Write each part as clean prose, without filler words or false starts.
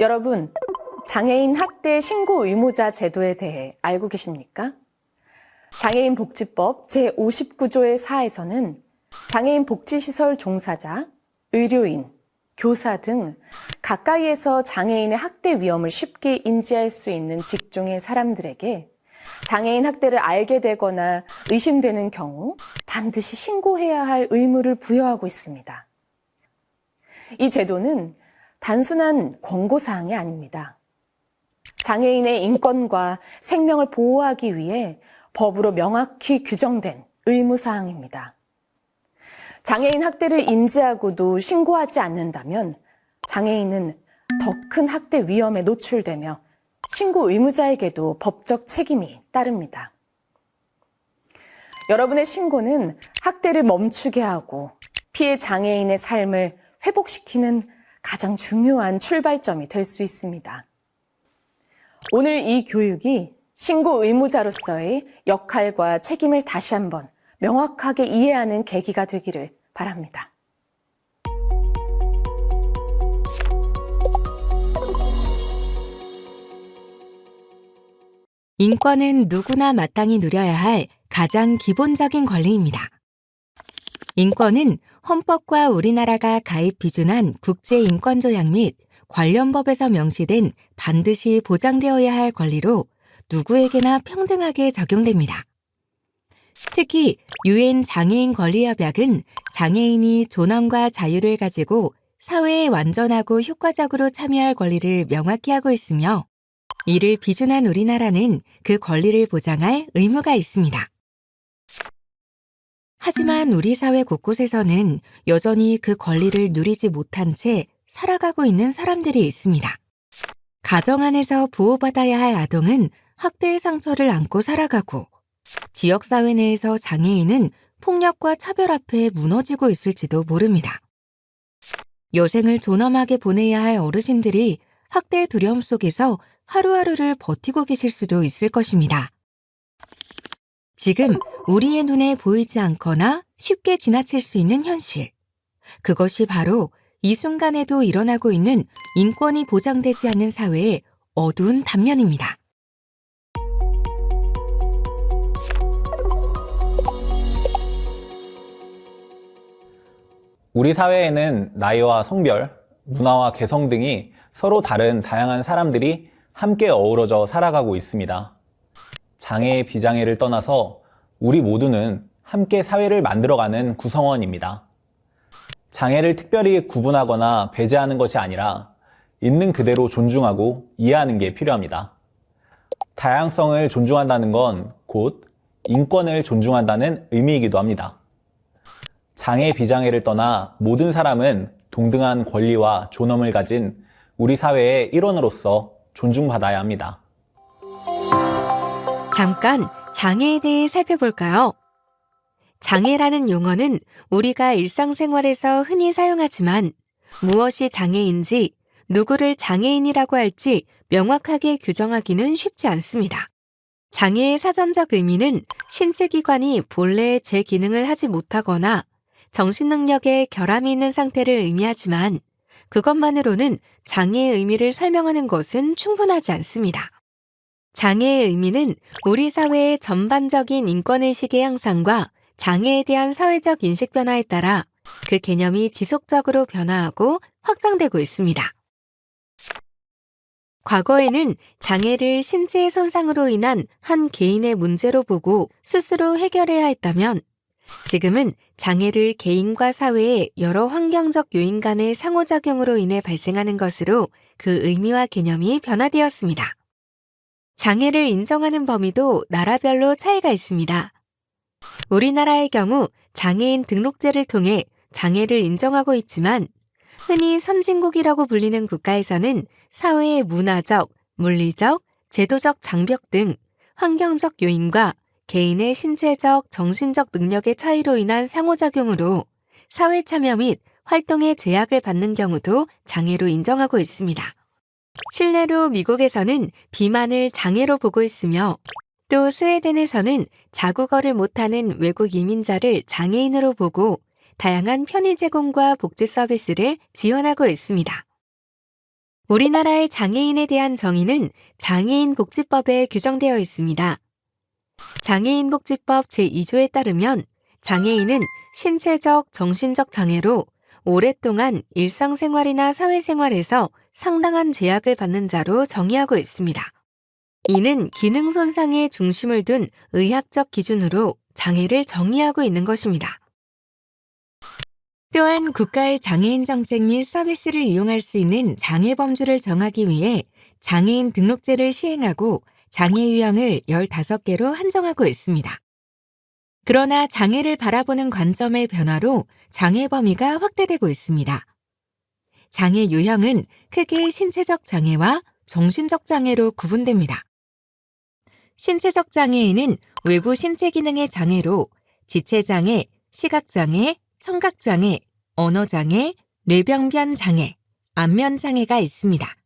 여러분, 장애인 학대 신고 의무자 제도에 대해 알고 계십니까? 장애인 복지법 제59조의 4에서는 장애인 복지시설 종사자, 의료인, 교사 등 가까이에서 장애인의 학대 위험을 쉽게 인지할 수 있는 직종의 사람들에게 장애인 학대를 알게 되거나 의심되는 경우 반드시 신고해야 할 의무를 부여하고 있습니다. 이 제도는 단순한 권고사항이 아닙니다. 장애인의 인권과 생명을 보호하기 위해 법으로 명확히 규정된 의무사항입니다. 장애인 학대를 인지하고도 신고하지 않는다면 장애인은 더 큰 학대 위험에 노출되며 신고 의무자에게도 법적 책임이 따릅니다. 여러분의 신고는 학대를 멈추게 하고 피해 장애인의 삶을 회복시키는 가장 중요한 출발점이 될 수 있습니다. 오늘 이 교육이 신고 의무자로서의 역할과 책임을 다시 한번 명확하게 이해하는 계기가 되기를 바랍니다. 인권은 누구나 마땅히 누려야 할 가장 기본적인 권리입니다. 인권은 헌법과 우리나라가 가입 비준한 국제인권조약 및 관련 법에서 명시된 반드시 보장되어야 할 권리로 누구에게나 평등하게 적용됩니다. 특히 유엔 장애인 권리협약은 장애인이 존엄과 자유를 가지고 사회에 완전하고 효과적으로 참여할 권리를 명확히 하고 있으며 이를 비준한 우리나라는 그 권리를 보장할 의무가 있습니다. 하지만 우리 사회 곳곳에서는 여전히 그 권리를 누리지 못한 채 살아가고 있는 사람들이 있습니다. 가정 안에서 보호받아야 할 아동은 학대의 상처를 안고 살아가고 지역사회 내에서 장애인은 폭력과 차별 앞에 무너지고 있을지도 모릅니다. 여생을 존엄하게 보내야 할 어르신들이 학대의 두려움 속에서 하루하루를 버티고 계실 수도 있을 것입니다. 지금 우리의 눈에 보이지 않거나 쉽게 지나칠 수 있는 현실. 그것이 바로 이 순간에도 일어나고 있는 인권이 보장되지 않는 사회의 어두운 단면입니다. 우리 사회에는 나이와 성별, 문화와 개성 등이 서로 다른 다양한 사람들이 함께 어우러져 살아가고 있습니다. 장애, 비장애를 떠나서 우리 모두는 함께 사회를 만들어가는 구성원입니다. 장애를 특별히 구분하거나 배제하는 것이 아니라 있는 그대로 존중하고 이해하는 게 필요합니다. 다양성을 존중한다는 건 곧 인권을 존중한다는 의미이기도 합니다. 장애, 비장애를 떠나 모든 사람은 동등한 권리와 존엄을 가진 우리 사회의 일원으로서 존중받아야 합니다. 잠깐 장애에 대해 살펴볼까요? 장애라는 용어는 우리가 일상생활에서 흔히 사용하지만 무엇이 장애인지 누구를 장애인이라고 할지 명확하게 규정하기는 쉽지 않습니다. 장애의 사전적 의미는 신체기관이 본래의 제 기능을 하지 못하거나 정신능력에 결함이 있는 상태를 의미하지만 그것만으로는 장애의 의미를 설명하는 것은 충분하지 않습니다. 장애의 의미는 우리 사회의 전반적인 인권의식의 향상과 장애에 대한 사회적 인식 변화에 따라 그 개념이 지속적으로 변화하고 확장되고 있습니다. 과거에는 장애를 신체의 손상으로 인한 한 개인의 문제로 보고 스스로 해결해야 했다면 지금은 장애를 개인과 사회의 여러 환경적 요인 간의 상호작용으로 인해 발생하는 것으로 그 의미와 개념이 변화되었습니다. 장애를 인정하는 범위도 나라별로 차이가 있습니다. 우리나라의 경우 장애인 등록제를 통해 장애를 인정하고 있지만 흔히 선진국이라고 불리는 국가에서는 사회의 문화적, 물리적, 제도적 장벽 등 환경적 요인과 개인의 신체적, 정신적 능력의 차이로 인한 상호작용으로 사회 참여 및 활동에 제약을 받는 경우도 장애로 인정하고 있습니다. 실례로 미국에서는 비만을 장애로 보고 있으며 또 스웨덴에서는 자국어를 못하는 외국 이민자를 장애인으로 보고 다양한 편의 제공과 복지 서비스를 지원하고 있습니다. 우리나라의 장애인에 대한 정의는 장애인복지법에 규정되어 있습니다. 장애인복지법 제2조에 따르면 장애인은 신체적, 정신적 장애로 오랫동안 일상생활이나 사회생활에서 상당한 제약을 받는 자로 정의하고 있습니다. 이는 기능 손상에 중심을 둔 의학적 기준으로 장애를 정의하고 있는 것입니다. 또한 국가의 장애인 정책 및 서비스를 이용할 수 있는 장애 범주를 정하기 위해 장애인 등록제를 시행하고 장애 유형을 15개로 한정하고 있습니다. 그러나 장애를 바라보는 관점의 변화로 장애 범위가 확대되고 있습니다. 장애 유형은 크게 신체적 장애와 정신적 장애로 구분됩니다. 신체적 장애에는 외부 신체 기능의 장애로 지체장애, 시각장애, 청각장애, 언어장애, 뇌병변 장애, 안면장애가 있습니다.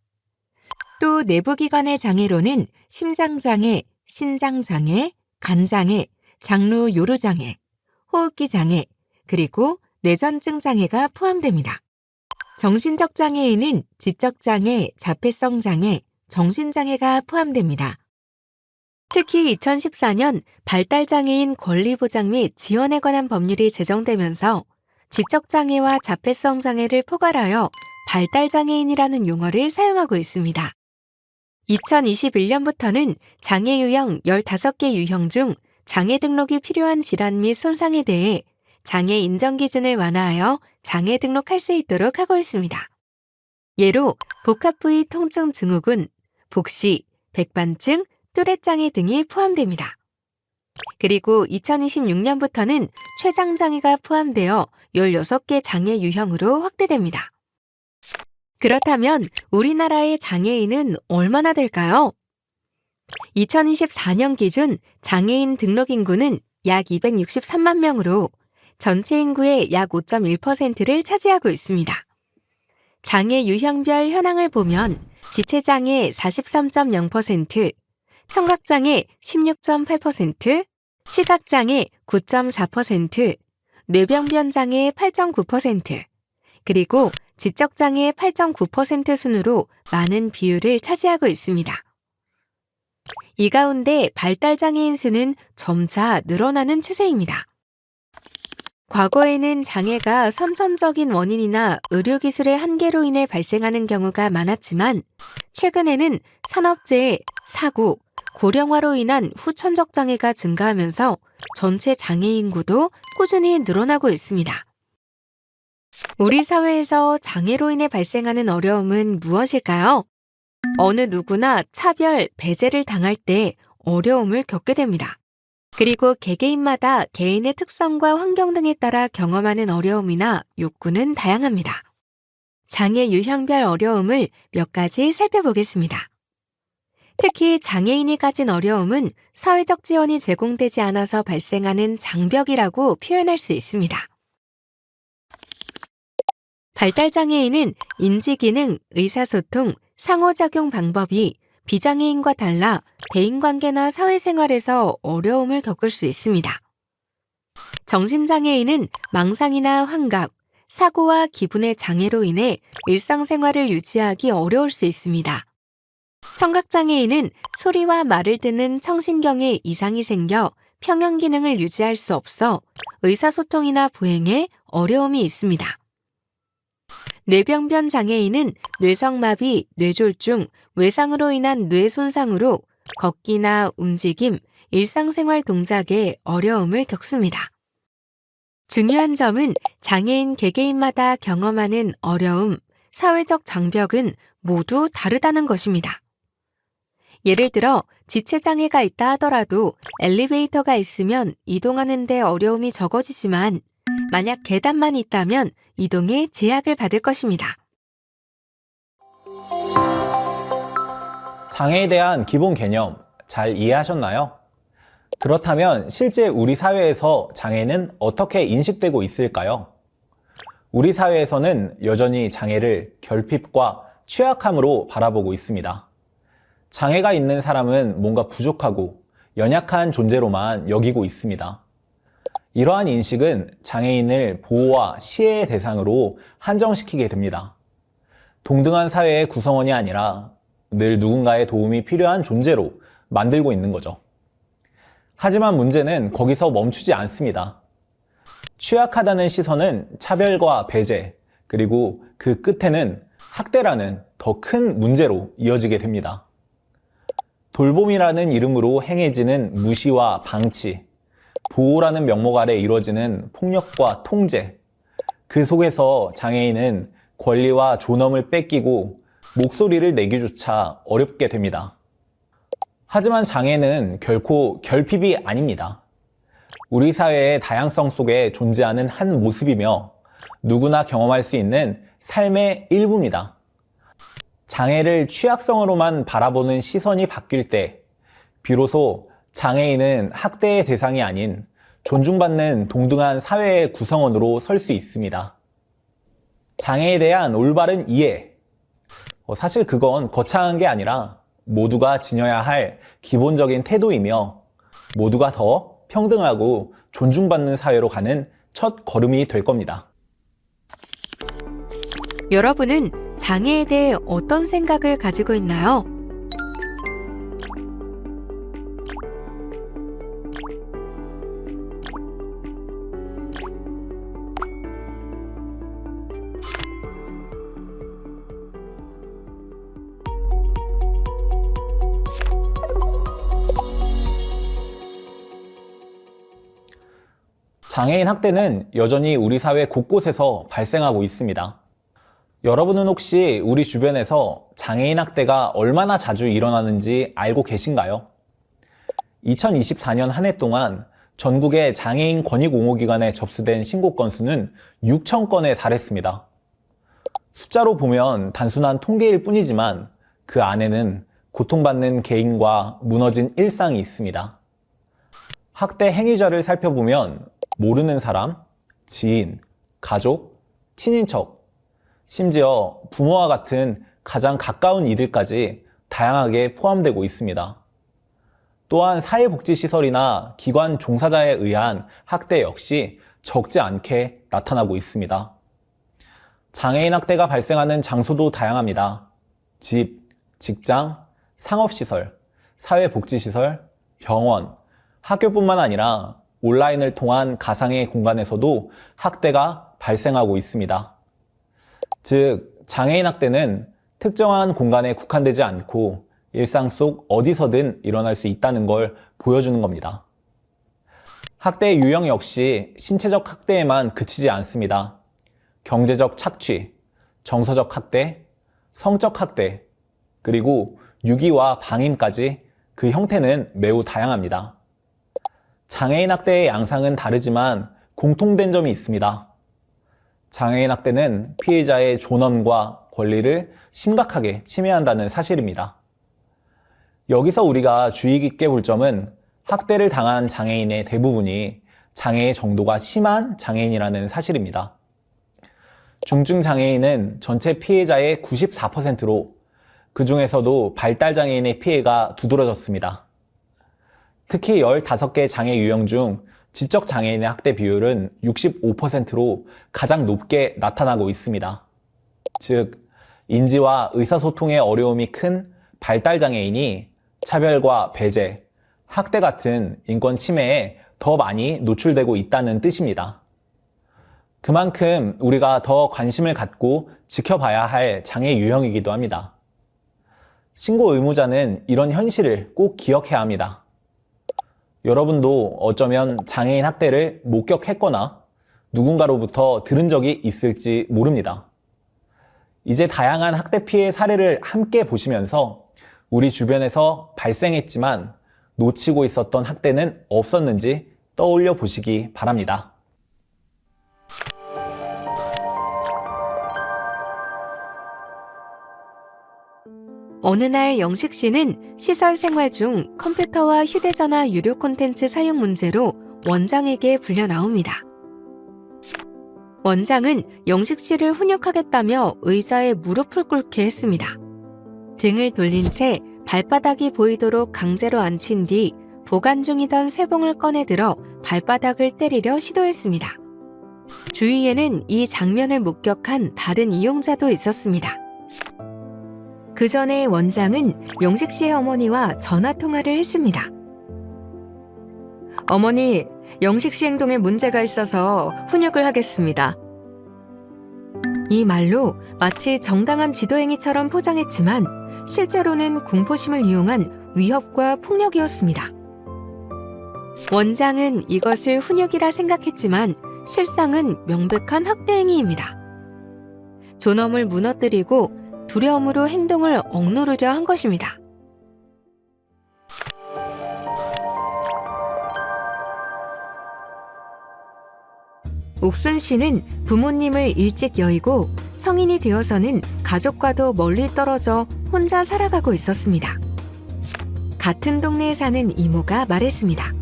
또 내부기관의 장애로는 심장장애, 신장장애, 간장애, 장루 요루장애, 호흡기 장애, 그리고 뇌전증 장애가 포함됩니다. 정신적 장애에는 지적장애, 자폐성 장애, 정신장애가 포함됩니다. 특히 2014년 발달장애인 권리보장 및 지원에 관한 법률이 제정되면서 지적장애와 자폐성 장애를 포괄하여 발달장애인이라는 용어를 사용하고 있습니다. 2021년부터는 장애 유형 15개 유형 중 장애 등록이 필요한 질환 및 손상에 대해 장애 인정 기준을 완화하여 장애 등록할 수 있도록 하고 있습니다. 예로 복합부위 통증 증후군, 복시, 백반증, 뚜렛장애 등이 포함됩니다. 그리고 2026년부터는 췌장장애가 포함되어 16개 장애 유형으로 확대됩니다. 그렇다면 우리나라의 장애인은 얼마나 될까요? 2024년 기준 장애인 등록 인구는 약 263만 명으로 전체 인구의 약 5.1%를 차지하고 있습니다. 장애 유형별 현황을 보면 지체장애 43.0%, 청각장애 16.8%, 시각장애 9.4%, 뇌병변장애 8.9%, 그리고 지적장애 8.9% 순으로 많은 비율을 차지하고 있습니다. 이 가운데 발달장애인 수는 점차 늘어나는 추세입니다. 과거에는 장애가 선천적인 원인이나 의료기술의 한계로 인해 발생하는 경우가 많았지만 최근에는 산업재해, 사고, 고령화로 인한 후천적 장애가 증가하면서 전체 장애 인구도 꾸준히 늘어나고 있습니다. 우리 사회에서 장애로 인해 발생하는 어려움은 무엇일까요? 어느 누구나 차별, 배제를 당할 때 어려움을 겪게 됩니다. 그리고 개개인마다 개인의 특성과 환경 등에 따라 경험하는 어려움이나 욕구는 다양합니다. 장애 유형별 어려움을 몇 가지 살펴보겠습니다. 특히 장애인이 가진 어려움은 사회적 지원이 제공되지 않아서 발생하는 장벽이라고 표현할 수 있습니다. 발달장애인은 인지기능, 의사소통, 상호작용 방법이 비장애인과 달라 대인관계나 사회생활에서 어려움을 겪을 수 있습니다. 정신장애인은 망상이나 환각, 사고와 기분의 장애로 인해 일상생활을 유지하기 어려울 수 있습니다. 청각장애인은 소리와 말을 듣는 청신경에 이상이 생겨 평형기능을 유지할 수 없어 의사소통이나 보행에 어려움이 있습니다. 뇌병변 장애인은 뇌성마비, 뇌졸중, 외상으로 인한 뇌 손상으로 걷기나 움직임, 일상생활 동작에 어려움을 겪습니다. 중요한 점은 장애인 개개인마다 경험하는 어려움, 사회적 장벽은 모두 다르다는 것입니다. 예를 들어 지체장애가 있다 하더라도 엘리베이터가 있으면 이동하는 데 어려움이 적어지지만 만약 계단만 있다면 이동에 제약을 받을 것입니다. 장애에 대한 기본 개념 잘 이해하셨나요? 그렇다면 실제 우리 사회에서 장애는 어떻게 인식되고 있을까요? 우리 사회에서는 여전히 장애를 결핍과 취약함으로 바라보고 있습니다. 장애가 있는 사람은 뭔가 부족하고 연약한 존재로만 여기고 있습니다. 이러한 인식은 장애인을 보호와 시혜의 대상으로 한정시키게 됩니다. 동등한 사회의 구성원이 아니라 늘 누군가의 도움이 필요한 존재로 만들고 있는 거죠. 하지만 문제는 거기서 멈추지 않습니다. 취약하다는 시선은 차별과 배제, 그리고 그 끝에는 학대라는 더 큰 문제로 이어지게 됩니다. 돌봄이라는 이름으로 행해지는 무시와 방치, 보호라는 명목 아래 이루어지는 폭력과 통제, 그 속에서 장애인은 권리와 존엄을 뺏기고 목소리를 내기조차 어렵게 됩니다. 하지만 장애는 결코 결핍이 아닙니다. 우리 사회의 다양성 속에 존재하는 한 모습이며 누구나 경험할 수 있는 삶의 일부입니다. 장애를 취약성으로만 바라보는 시선이 바뀔 때 비로소 장애인은 학대의 대상이 아닌 존중받는 동등한 사회의 구성원으로 설 수 있습니다. 장애에 대한 올바른 이해, 사실 그건 거창한 게 아니라 모두가 지녀야 할 기본적인 태도이며 모두가 더 평등하고 존중받는 사회로 가는 첫 걸음이 될 겁니다. 여러분은 장애에 대해 어떤 생각을 가지고 있나요? 장애인 학대는 여전히 우리 사회 곳곳에서 발생하고 있습니다. 여러분은 혹시 우리 주변에서 장애인 학대가 얼마나 자주 일어나는지 알고 계신가요? 2024년 한 해 동안 전국의 장애인 권익옹호기관에 접수된 신고 건수는 6천 건에 달했습니다. 숫자로 보면 단순한 통계일 뿐이지만 그 안에는 고통받는 개인과 무너진 일상이 있습니다. 학대 행위자를 살펴보면 모르는 사람, 지인, 가족, 친인척, 심지어 부모와 같은 가장 가까운 이들까지 다양하게 포함되고 있습니다. 또한 사회복지시설이나 기관 종사자에 의한 학대 역시 적지 않게 나타나고 있습니다. 장애인 학대가 발생하는 장소도 다양합니다. 집, 직장, 상업시설, 사회복지시설, 병원, 학교뿐만 아니라 온라인을 통한 가상의 공간에서도 학대가 발생하고 있습니다. 즉, 장애인 학대는 특정한 공간에 국한되지 않고 일상 속 어디서든 일어날 수 있다는 걸 보여주는 겁니다. 학대의 유형 역시 신체적 학대에만 그치지 않습니다. 경제적 착취, 정서적 학대, 성적 학대, 그리고 유기와 방임까지 그 형태는 매우 다양합니다. 장애인 학대의 양상은 다르지만 공통된 점이 있습니다. 장애인 학대는 피해자의 존엄과 권리를 심각하게 침해한다는 사실입니다. 여기서 우리가 주의 깊게 볼 점은 학대를 당한 장애인의 대부분이 장애의 정도가 심한 장애인이라는 사실입니다. 중증 장애인은 전체 피해자의 94%로 그 중에서도 발달장애인의 피해가 두드러졌습니다. 특히 15개 장애 유형 중 지적 장애인의 학대 비율은 65%로 가장 높게 나타나고 있습니다. 즉, 인지와 의사소통의 어려움이 큰 발달장애인이 차별과 배제, 학대 같은 인권 침해에 더 많이 노출되고 있다는 뜻입니다. 그만큼 우리가 더 관심을 갖고 지켜봐야 할 장애 유형이기도 합니다. 신고 의무자는 이런 현실을 꼭 기억해야 합니다. 여러분도 어쩌면 장애인 학대를 목격했거나 누군가로부터 들은 적이 있을지 모릅니다. 이제 다양한 학대 피해 사례를 함께 보시면서 우리 주변에서 발생했지만 놓치고 있었던 학대는 없었는지 떠올려 보시기 바랍니다. 어느 날 영식 씨는 시설 생활 중 컴퓨터와 휴대전화 유료 콘텐츠 사용 문제로 원장에게 불려 나옵니다. 원장은 영식 씨를 훈육하겠다며 의자에 무릎을 꿇게 했습니다. 등을 돌린 채 발바닥이 보이도록 강제로 앉힌 뒤 보관 중이던 쇠봉을 꺼내 들어 발바닥을 때리려 시도했습니다. 주위에는 이 장면을 목격한 다른 이용자도 있었습니다. 그 전에 원장은 영식 씨의 어머니와 전화 통화를 했습니다. 어머니, 영식 씨 행동에 문제가 있어서 훈육을 하겠습니다. 이 말로 마치 정당한 지도행위처럼 포장했지만 실제로는 공포심을 이용한 위협과 폭력이었습니다. 원장은 이것을 훈육이라 생각했지만 실상은 명백한 학대 행위입니다. 존엄을 무너뜨리고 두려움으로 행동을 억누르려 한 것입니다. 옥순 씨는 부모님을 일찍 여의고 성인이 되어서는 가족과도 멀리 떨어져 혼자 살아가고 있었습니다. 같은 동네에 사는 이모가 말했습니다.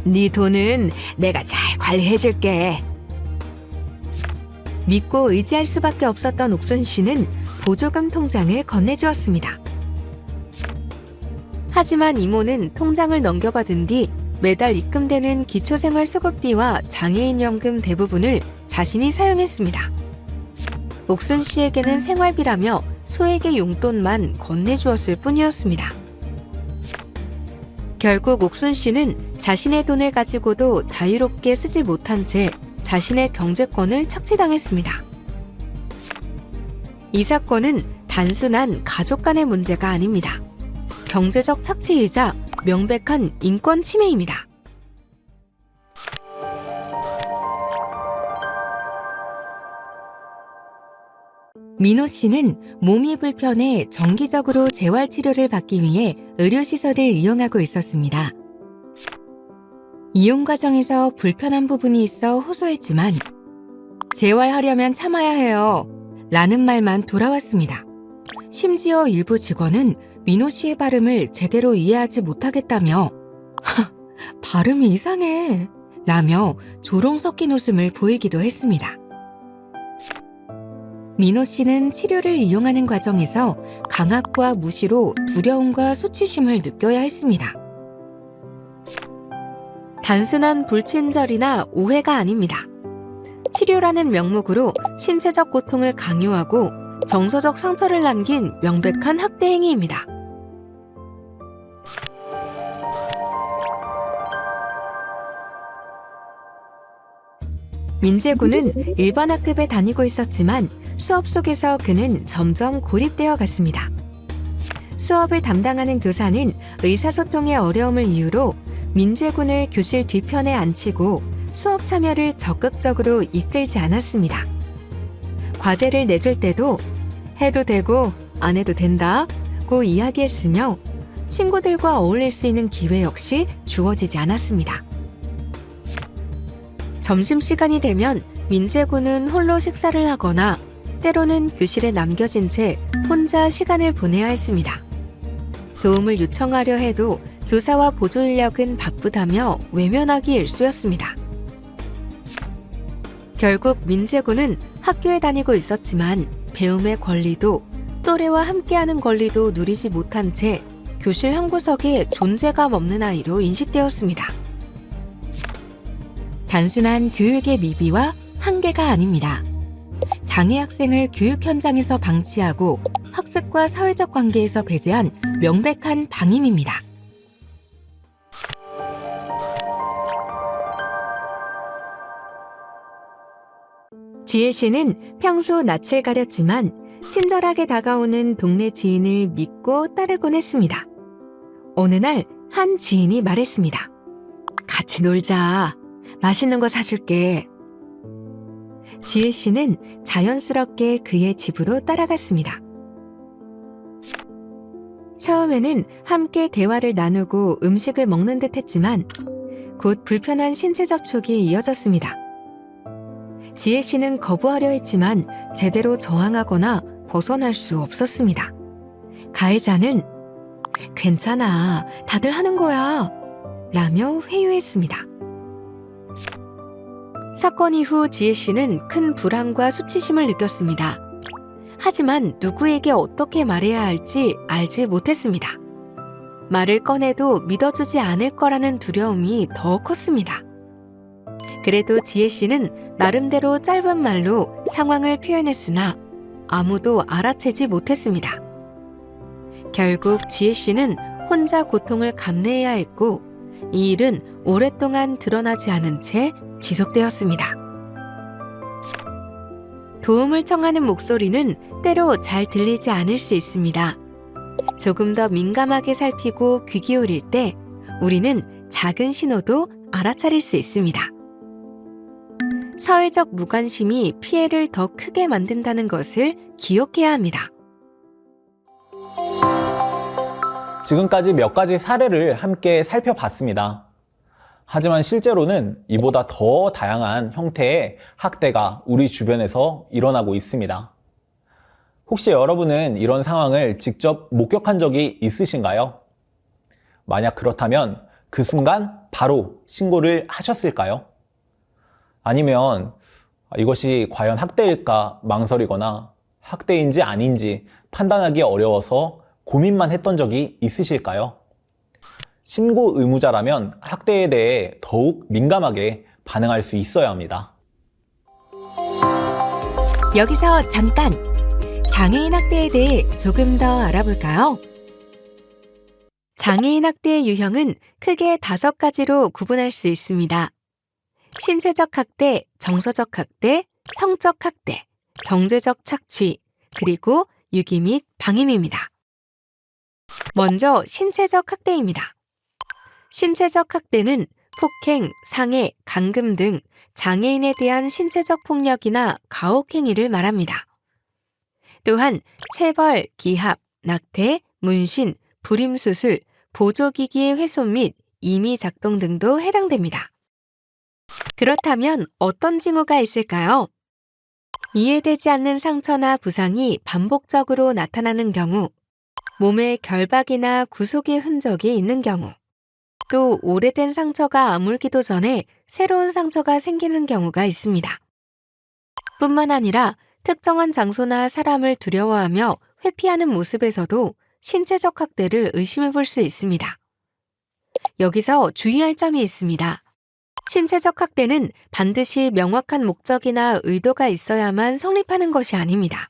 네 돈은 내가 잘 관리해줄게. 믿고 의지할 수밖에 없었던 옥순 씨는 보조금 통장을 건네주었습니다. 하지만 이모는 통장을 넘겨받은 뒤 매달 입금되는 기초생활수급비와 장애인연금 대부분을 자신이 사용했습니다. 옥순 씨에게는 생활비라며 소액의 용돈만 건네주었을 뿐이었습니다. 결국 옥순 씨는 자신의 돈을 가지고도 자유롭게 쓰지 못한 채 자신의 경제권을 착취당했습니다. 이 사건은 단순한 가족 간의 문제가 아닙니다. 경제적 착취이자 명백한 인권 침해입니다. 민호 씨는 몸이 불편해 정기적으로 재활치료를 받기 위해 의료시설을 이용하고 있었습니다. 이용 과정에서 불편한 부분이 있어 호소했지만 재활하려면 참아야 해요 라는 말만 돌아왔습니다. 심지어 일부 직원은 민호 씨의 발음을 제대로 이해하지 못하겠다며 발음이 이상해 라며 조롱 섞인 웃음을 보이기도 했습니다. 민호 씨는 치료를 이용하는 과정에서 강압과 무시로 두려움과 수치심을 느껴야 했습니다. 단순한 불친절이나 오해가 아닙니다. 치료라는 명목으로 신체적 고통을 강요하고 정서적 상처를 남긴 명백한 학대 행위입니다. 민재군은 일반 학급에 다니고 있었지만 수업 속에서 그는 점점 고립되어 갔습니다. 수업을 담당하는 교사는 의사소통의 어려움을 이유로 민재군을 교실 뒤편에 앉히고 수업 참여를 적극적으로 이끌지 않았습니다. 과제를 내줄 때도 해도 되고 안 해도 된다고 이야기했으며 친구들과 어울릴 수 있는 기회 역시 주어지지 않았습니다. 점심시간이 되면 민재군은 홀로 식사를 하거나 때로는 교실에 남겨진 채 혼자 시간을 보내야 했습니다. 도움을 요청하려 해도 교사와 보조 인력은 바쁘다며 외면하기 일쑤였습니다. 결국 민재군은 학교에 다니고 있었지만 배움의 권리도 또래와 함께하는 권리도 누리지 못한 채 교실 한 구석에 존재감 없는 아이로 인식되었습니다. 단순한 교육의 미비와 한계가 아닙니다. 장애 학생을 교육 현장에서 방치하고 학습과 사회적 관계에서 배제한 명백한 방임입니다. 지혜 씨는 평소 낯을 가렸지만 친절하게 다가오는 동네 지인을 믿고 따르곤 했습니다. 어느 날 한 지인이 말했습니다. 같이 놀자. 맛있는 거 사줄게. 지혜 씨는 자연스럽게 그의 집으로 따라갔습니다. 처음에는 함께 대화를 나누고 음식을 먹는 듯 했지만 곧 불편한 신체 접촉이 이어졌습니다. 지혜 씨는 거부하려 했지만 제대로 저항하거나 벗어날 수 없었습니다. 가해자는 괜찮아, 다들 하는 거야 라며 회유했습니다. 사건 이후 지혜 씨는 큰 불안과 수치심을 느꼈습니다. 하지만 누구에게 어떻게 말해야 할지 알지 못했습니다. 말을 꺼내도 믿어주지 않을 거라는 두려움이 더 컸습니다. 그래도 지혜 씨는 나름대로 짧은 말로 상황을 표현했으나 아무도 알아채지 못했습니다. 결국 지혜 씨는 혼자 고통을 감내해야 했고 이 일은 오랫동안 드러나지 않은 채 지속되었습니다. 도움을 청하는 목소리는 때로 잘 들리지 않을 수 있습니다. 조금 더 민감하게 살피고 귀 기울일 때 우리는 작은 신호도 알아차릴 수 있습니다. 사회적 무관심이 피해를 더 크게 만든다는 것을 기억해야 합니다. 지금까지 몇 가지 사례를 함께 살펴봤습니다. 하지만 실제로는 이보다 더 다양한 형태의 학대가 우리 주변에서 일어나고 있습니다. 혹시 여러분은 이런 상황을 직접 목격한 적이 있으신가요? 만약 그렇다면 그 순간 바로 신고를 하셨을까요? 아니면 이것이 과연 학대일까 망설이거나 학대인지 아닌지 판단하기 어려워서 고민만 했던 적이 있으실까요? 신고 의무자라면 학대에 대해 더욱 민감하게 반응할 수 있어야 합니다. 여기서 잠깐! 장애인 학대에 대해 조금 더 알아볼까요? 장애인 학대의 유형은 크게 5가지로 구분할 수 있습니다. 신체적 학대, 정서적 학대, 성적 학대, 경제적 착취, 그리고 유기 및 방임입니다. 먼저 신체적 학대입니다. 신체적 학대는 폭행, 상해, 감금 등 장애인에 대한 신체적 폭력이나 가혹행위를 말합니다. 또한 체벌, 기합, 낙태, 문신, 불임수술, 보조기기의 훼손 및 임의 작동 등도 해당됩니다. 그렇다면 어떤 징후가 있을까요? 이해되지 않는 상처나 부상이 반복적으로 나타나는 경우, 몸에 결박이나 구속의 흔적이 있는 경우, 또 오래된 상처가 아물기도 전에 새로운 상처가 생기는 경우가 있습니다. 뿐만 아니라 특정한 장소나 사람을 두려워하며 회피하는 모습에서도 신체적 학대를 의심해 볼 수 있습니다. 여기서 주의할 점이 있습니다. 신체적 학대는 반드시 명확한 목적이나 의도가 있어야만 성립하는 것이 아닙니다.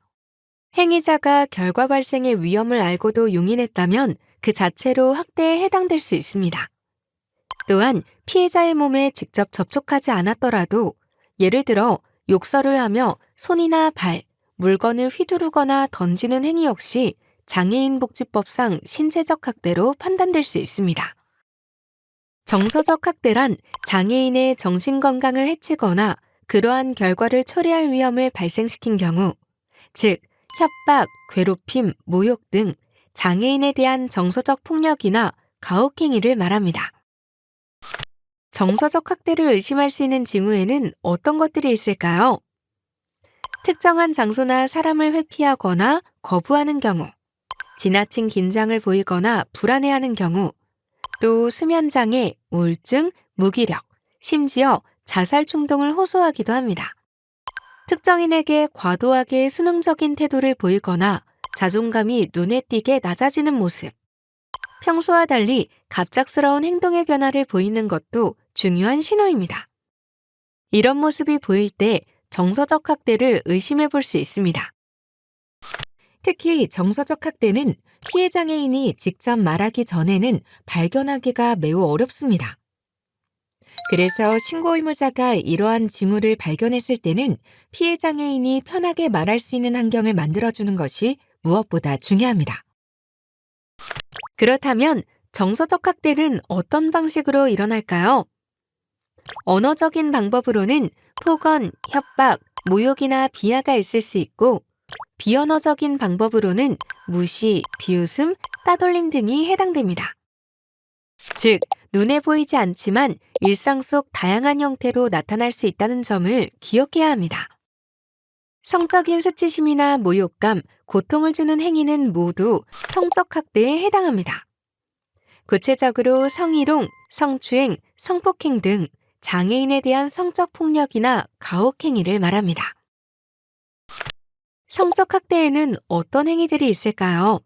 행위자가 결과 발생의 위험을 알고도 용인했다면 그 자체로 학대에 해당될 수 있습니다. 또한 피해자의 몸에 직접 접촉하지 않았더라도 예를 들어 욕설을 하며 손이나 발, 물건을 휘두르거나 던지는 행위 역시 장애인복지법상 신체적 학대로 판단될 수 있습니다. 정서적 학대란 장애인의 정신건강을 해치거나 그러한 결과를 초래할 위험을 발생시킨 경우, 즉 협박, 괴롭힘, 모욕 등 장애인에 대한 정서적 폭력이나 가혹행위를 말합니다. 정서적 학대를 의심할 수 있는 징후에는 어떤 것들이 있을까요? 특정한 장소나 사람을 회피하거나 거부하는 경우, 지나친 긴장을 보이거나 불안해하는 경우, 또 수면장애, 우울증, 무기력, 심지어 자살 충동을 호소하기도 합니다. 특정인에게 과도하게 수능적인 태도를 보이거나 자존감이 눈에 띄게 낮아지는 모습, 평소와 달리 갑작스러운 행동의 변화를 보이는 것도 중요한 신호입니다. 이런 모습이 보일 때 정서적 학대를 의심해 볼 수 있습니다. 특히 정서적 학대는 피해 장애인이 직접 말하기 전에는 발견하기가 매우 어렵습니다. 그래서 신고 의무자가 이러한 징후를 발견했을 때는 피해 장애인이 편하게 말할 수 있는 환경을 만들어주는 것이 무엇보다 중요합니다. 그렇다면 정서적 학대는 어떤 방식으로 일어날까요? 언어적인 방법으로는 폭언, 협박, 모욕이나 비하가 있을 수 있고, 비언어적인 방법으로는 무시, 비웃음, 따돌림 등이 해당됩니다. 즉, 눈에 보이지 않지만 일상 속 다양한 형태로 나타날 수 있다는 점을 기억해야 합니다. 성적인 수치심이나 모욕감, 고통을 주는 행위는 모두 성적 학대에 해당합니다. 구체적으로 성희롱, 성추행, 성폭행 등 장애인에 대한 성적 폭력이나 가혹행위를 말합니다. 성적 학대에는 어떤 행위들이 있을까요?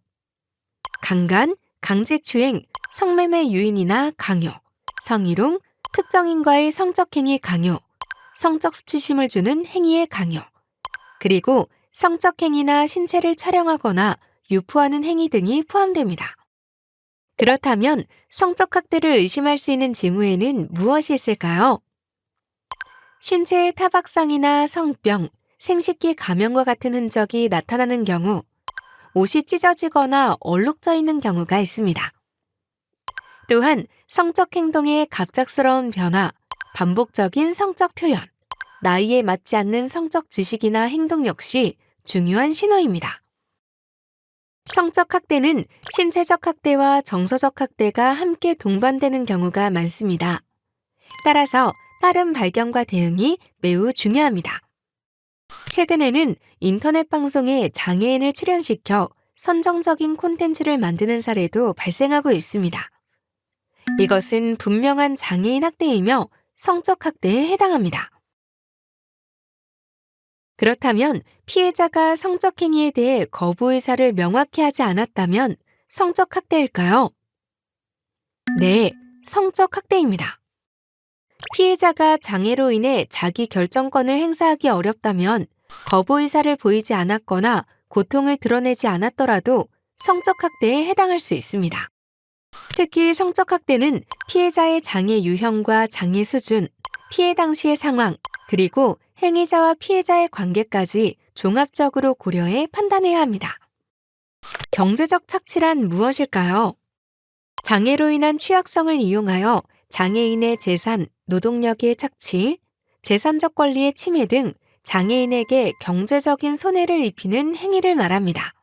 강간, 강제추행, 성매매 유인이나 강요, 성희롱, 특정인과의 성적행위 강요, 성적 수치심을 주는 행위의 강요, 그리고 성적행위나 신체를 촬영하거나 유포하는 행위 등이 포함됩니다. 그렇다면 성적 학대를 의심할 수 있는 징후에는 무엇이 있을까요? 신체의 타박상이나 성병, 생식기 감염과 같은 흔적이 나타나는 경우, 옷이 찢어지거나 얼룩져 있는 경우가 있습니다. 또한 성적 행동의 갑작스러운 변화, 반복적인 성적 표현, 나이에 맞지 않는 성적 지식이나 행동 역시 중요한 신호입니다. 성적 학대는 신체적 학대와 정서적 학대가 함께 동반되는 경우가 많습니다. 따라서 빠른 발견과 대응이 매우 중요합니다. 최근에는 인터넷 방송에 장애인을 출연시켜 선정적인 콘텐츠를 만드는 사례도 발생하고 있습니다. 이것은 분명한 장애인 학대이며 성적 학대에 해당합니다. 그렇다면 피해자가 성적 행위에 대해 거부 의사를 명확히 하지 않았다면 성적 학대일까요? 네, 성적 학대입니다. 피해자가 장애로 인해 자기 결정권을 행사하기 어렵다면 거부 의사를 보이지 않았거나 고통을 드러내지 않았더라도 성적 학대에 해당할 수 있습니다. 특히 성적 학대는 피해자의 장애 유형과 장애 수준, 피해 당시의 상황, 그리고 행위자와 피해자의 관계까지 종합적으로 고려해 판단해야 합니다. 경제적 착취란 무엇일까요? 장애로 인한 취약성을 이용하여 장애인의 재산, 노동력의 착취, 재산적 권리의 침해 등 장애인에게 경제적인 손해를 입히는 행위를 말합니다.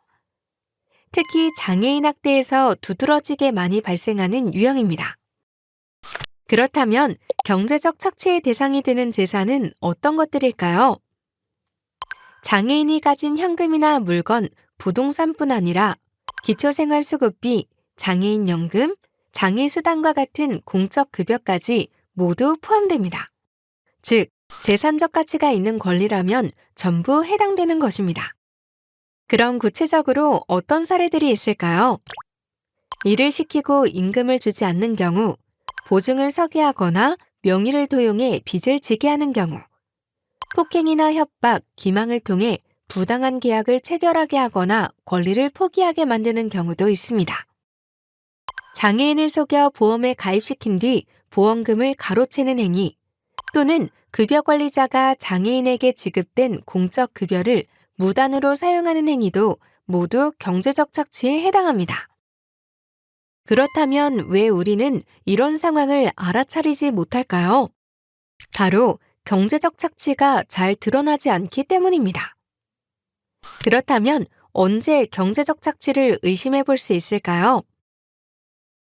특히 장애인 학대에서 두드러지게 많이 발생하는 유형입니다. 그렇다면 경제적 착취의 대상이 되는 재산은 어떤 것들일까요? 장애인이 가진 현금이나 물건, 부동산뿐 아니라 기초생활수급비, 장애인연금, 장애수당과 같은 공적 급여까지 모두 포함됩니다. 즉, 재산적 가치가 있는 권리라면 전부 해당되는 것입니다. 그럼 구체적으로 어떤 사례들이 있을까요? 일을 시키고 임금을 주지 않는 경우, 보증을 서기하거나 명의를 도용해 빚을 지게 하는 경우, 폭행이나 협박, 기망을 통해 부당한 계약을 체결하게 하거나 권리를 포기하게 만드는 경우도 있습니다. 장애인을 속여 보험에 가입시킨 뒤 보험금을 가로채는 행위, 또는 급여 관리자가 장애인에게 지급된 공적 급여를 무단으로 사용하는 행위도 모두 경제적 착취에 해당합니다. 그렇다면 왜 우리는 이런 상황을 알아차리지 못할까요? 바로 경제적 착취가 잘 드러나지 않기 때문입니다. 그렇다면 언제 경제적 착취를 의심해 볼 수 있을까요?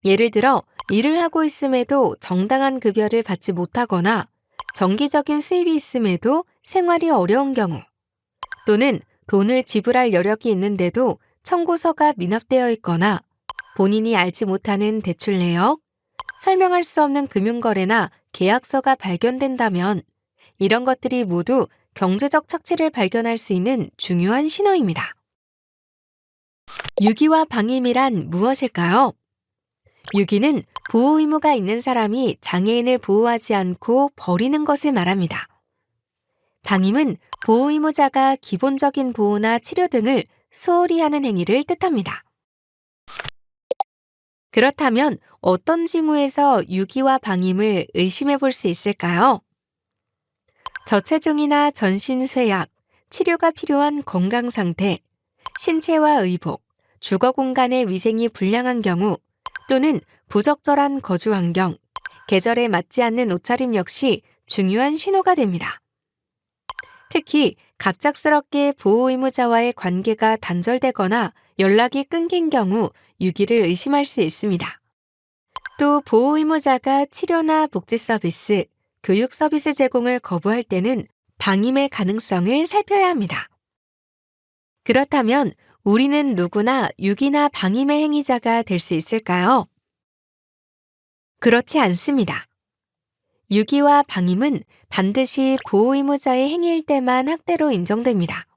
예를 들어 일을 하고 있음에도 정당한 급여를 받지 못하거나 정기적인 수입이 있음에도 생활이 어려운 경우, 또는 돈을 지불할 여력이 있는데도 청구서가 미납되어 있거나 본인이 알지 못하는 대출 내역, 설명할 수 없는 금융거래나 계약서가 발견된다면 이런 것들이 모두 경제적 착취를 발견할 수 있는 중요한 신호입니다. 유기와 방임이란 무엇일까요? 유기는 보호 의무가 있는 사람이 장애인을 보호하지 않고 버리는 것을 말합니다. 방임은 보호 의무자가 기본적인 보호나 치료 등을 소홀히 하는 행위를 뜻합니다. 그렇다면 어떤 징후에서 유기와 방임을 의심해 볼 수 있을까요? 저체중이나 전신 쇠약, 치료가 필요한 건강 상태, 신체와 의복, 주거 공간의 위생이 불량한 경우, 또는 부적절한 거주 환경, 계절에 맞지 않는 옷차림 역시 중요한 신호가 됩니다. 특히 갑작스럽게 보호 의무자와의 관계가 단절되거나 연락이 끊긴 경우 유기를 의심할 수 있습니다. 또 보호 의무자가 치료나 복지 서비스, 교육 서비스 제공을 거부할 때는 방임의 가능성을 살펴야 합니다. 그렇다면 우리는 누구나 유기나 방임의 행위자가 될 수 있을까요? 그렇지 않습니다. 유기와 방임은 반드시 보호 의무자의 행위일 때만 학대로 인정됩니다.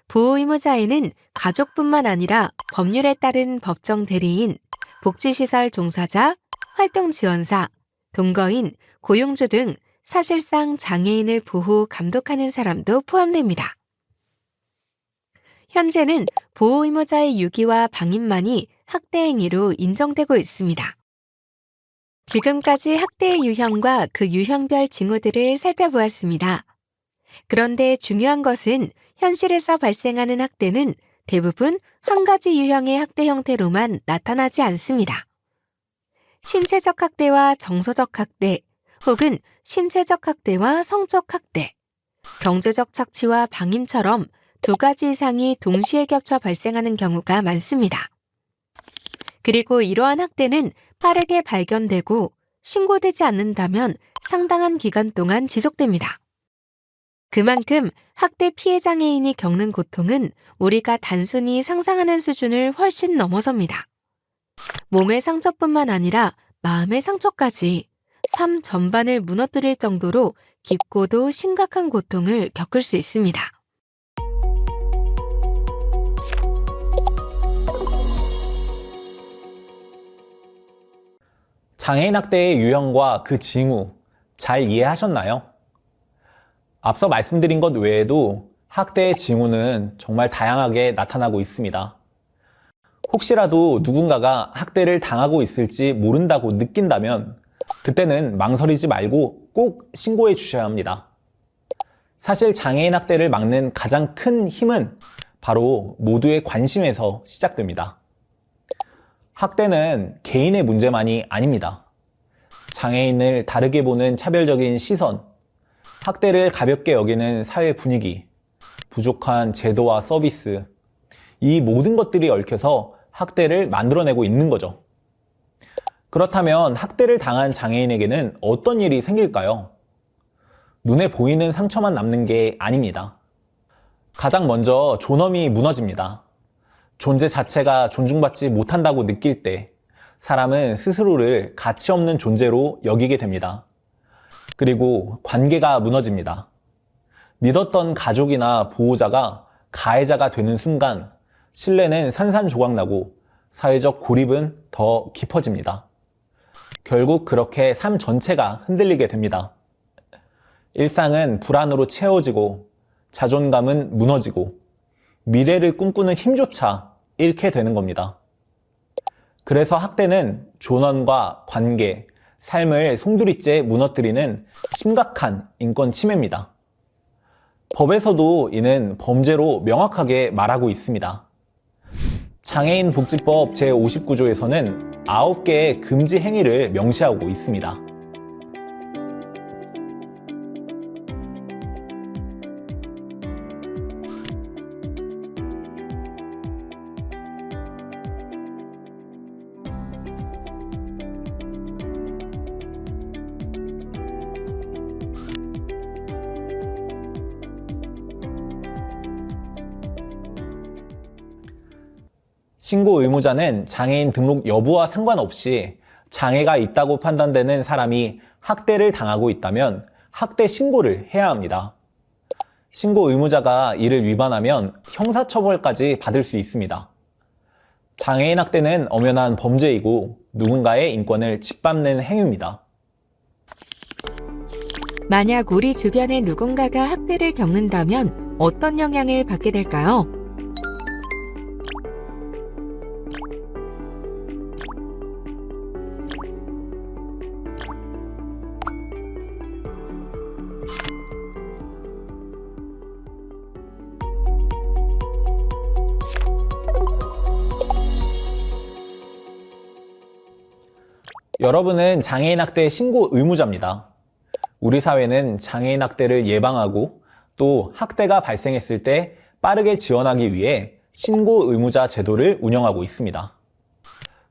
보호 의무자에는 가족뿐만 아니라 법률에 따른 법정 대리인, 복지시설 종사자, 활동 지원사, 동거인, 고용주 등 사실상 장애인을 보호, 감독하는 사람도 포함됩니다. 현재는 보호 의무자의 유기와 방임만이 학대 행위로 인정되고 있습니다. 지금까지 학대의 유형과 그 유형별 징후들을 살펴보았습니다. 그런데 중요한 것은 현실에서 발생하는 학대는 대부분 한 가지 유형의 학대 형태로만 나타나지 않습니다. 신체적 학대와 정서적 학대, 혹은 신체적 학대와 성적 학대, 경제적 착취와 방임처럼 두 가지 이상이 동시에 겹쳐 발생하는 경우가 많습니다. 그리고 이러한 학대는 빠르게 발견되고 신고되지 않는다면 상당한 기간 동안 지속됩니다. 그만큼 학대 피해 장애인이 겪는 고통은 우리가 단순히 상상하는 수준을 훨씬 넘어섭니다. 몸의 상처뿐만 아니라 마음의 상처까지 삶 전반을 무너뜨릴 정도로 깊고도 심각한 고통을 겪을 수 있습니다. 장애인 학대의 유형과 그 징후 잘 이해하셨나요? 앞서 말씀드린 것 외에도 학대의 징후는 정말 다양하게 나타나고 있습니다. 혹시라도 누군가가 학대를 당하고 있을지 모른다고 느낀다면 그때는 망설이지 말고 꼭 신고해 주셔야 합니다. 사실 장애인 학대를 막는 가장 큰 힘은 바로 모두의 관심에서 시작됩니다. 학대는 개인의 문제만이 아닙니다. 장애인을 다르게 보는 차별적인 시선, 학대를 가볍게 여기는 사회 분위기, 부족한 제도와 서비스, 이 모든 것들이 얽혀서 학대를 만들어내고 있는 거죠. 그렇다면 학대를 당한 장애인에게는 어떤 일이 생길까요? 눈에 보이는 상처만 남는 게 아닙니다. 가장 먼저 존엄이 무너집니다. 존재 자체가 존중받지 못한다고 느낄 때 사람은 스스로를 가치 없는 존재로 여기게 됩니다. 그리고 관계가 무너집니다. 믿었던 가족이나 보호자가 가해자가 되는 순간 신뢰는 산산조각나고 사회적 고립은 더 깊어집니다. 결국 그렇게 삶 전체가 흔들리게 됩니다. 일상은 불안으로 채워지고 자존감은 무너지고 미래를 꿈꾸는 힘조차 잃게 되는 겁니다. 그래서 학대는 존엄과 관계, 삶을 송두리째 무너뜨리는 심각한 인권 침해입니다. 법에서도 이는 범죄로 명확하게 말하고 있습니다. 장애인 복지법 제59조에서는 9개의 금지 행위를 명시하고 있습니다. 신고 의무자는 장애인 등록 여부와 상관없이 장애가 있다고 판단되는 사람이 학대를 당하고 있다면 학대 신고를 해야 합니다. 신고 의무자가 이를 위반하면 형사처벌까지 받을 수 있습니다. 장애인 학대는 엄연한 범죄이고 누군가의 인권을 짓밟는 행위입니다. 만약 우리 주변에 누군가가 학대를 겪는다면 어떤 영향을 받게 될까요? 여러분은 장애인 학대 신고 의무자입니다. 우리 사회는 장애인 학대를 예방하고 또 학대가 발생했을 때 빠르게 지원하기 위해 신고 의무자 제도를 운영하고 있습니다.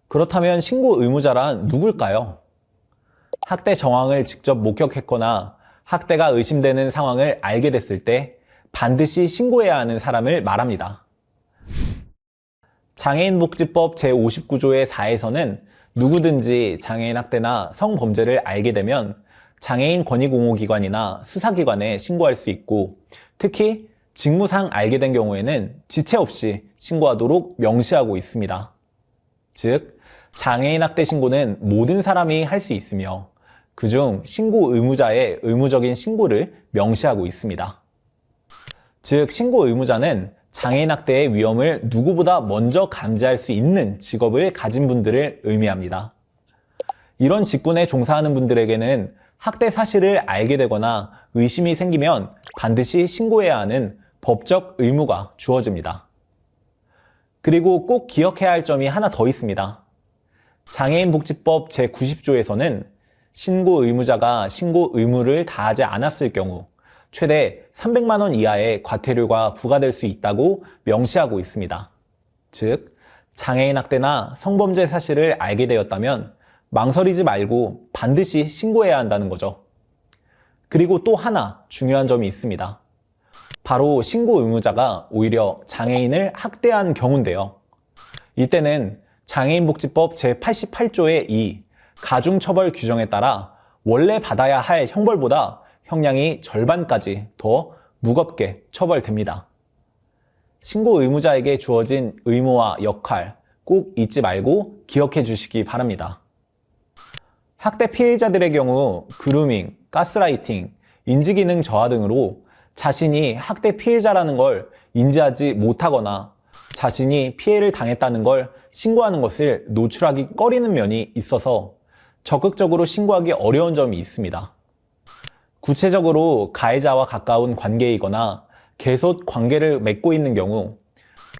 그렇다면 신고 의무자란 누굴까요? 학대 정황을 직접 목격했거나 학대가 의심되는 상황을 알게 됐을 때 반드시 신고해야 하는 사람을 말합니다. 장애인복지법 제59조의 4에서는 누구든지 장애인 학대나 성범죄를 알게 되면 장애인 권익공호기관이나 수사기관에 신고할 수 있고 특히 직무상 알게 된 경우에는 지체 없이 신고하도록 명시하고 있습니다. 즉, 장애인 학대 신고는 모든 사람이 할 수 있으며 그중 신고 의무자의 의무적인 신고를 명시하고 있습니다. 즉, 신고 의무자는 장애인 학대의 위험을 누구보다 먼저 감지할 수 있는 직업을 가진 분들을 의미합니다. 이런 직군에 종사하는 분들에게는 학대 사실을 알게 되거나 의심이 생기면 반드시 신고해야 하는 법적 의무가 주어집니다. 그리고 꼭 기억해야 할 점이 하나 더 있습니다. 장애인복지법 제90조에서는 신고 의무자가 신고 의무를 다하지 않았을 경우 최대 300만 원 이하의 과태료가 부과될 수 있다고 명시하고 있습니다. 즉, 장애인 학대나 성범죄 사실을 알게 되었다면 망설이지 말고 반드시 신고해야 한다는 거죠. 그리고 또 하나 중요한 점이 있습니다. 바로 신고 의무자가 오히려 장애인을 학대한 경우인데요. 이때는 장애인복지법 제88조의 2 가중처벌 규정에 따라 원래 받아야 할 형벌보다 형량이 절반까지 더 무겁게 처벌됩니다. 신고 의무자에게 주어진 의무와 역할 꼭 잊지 말고 기억해 주시기 바랍니다. 학대 피해자들의 경우 그루밍, 가스라이팅, 인지기능 저하 등으로 자신이 학대 피해자라는 걸 인지하지 못하거나 자신이 피해를 당했다는 걸 신고하는 것을 노출하기 꺼리는 면이 있어서 적극적으로 신고하기 어려운 점이 있습니다. 구체적으로 가해자와 가까운 관계이거나 계속 관계를 맺고 있는 경우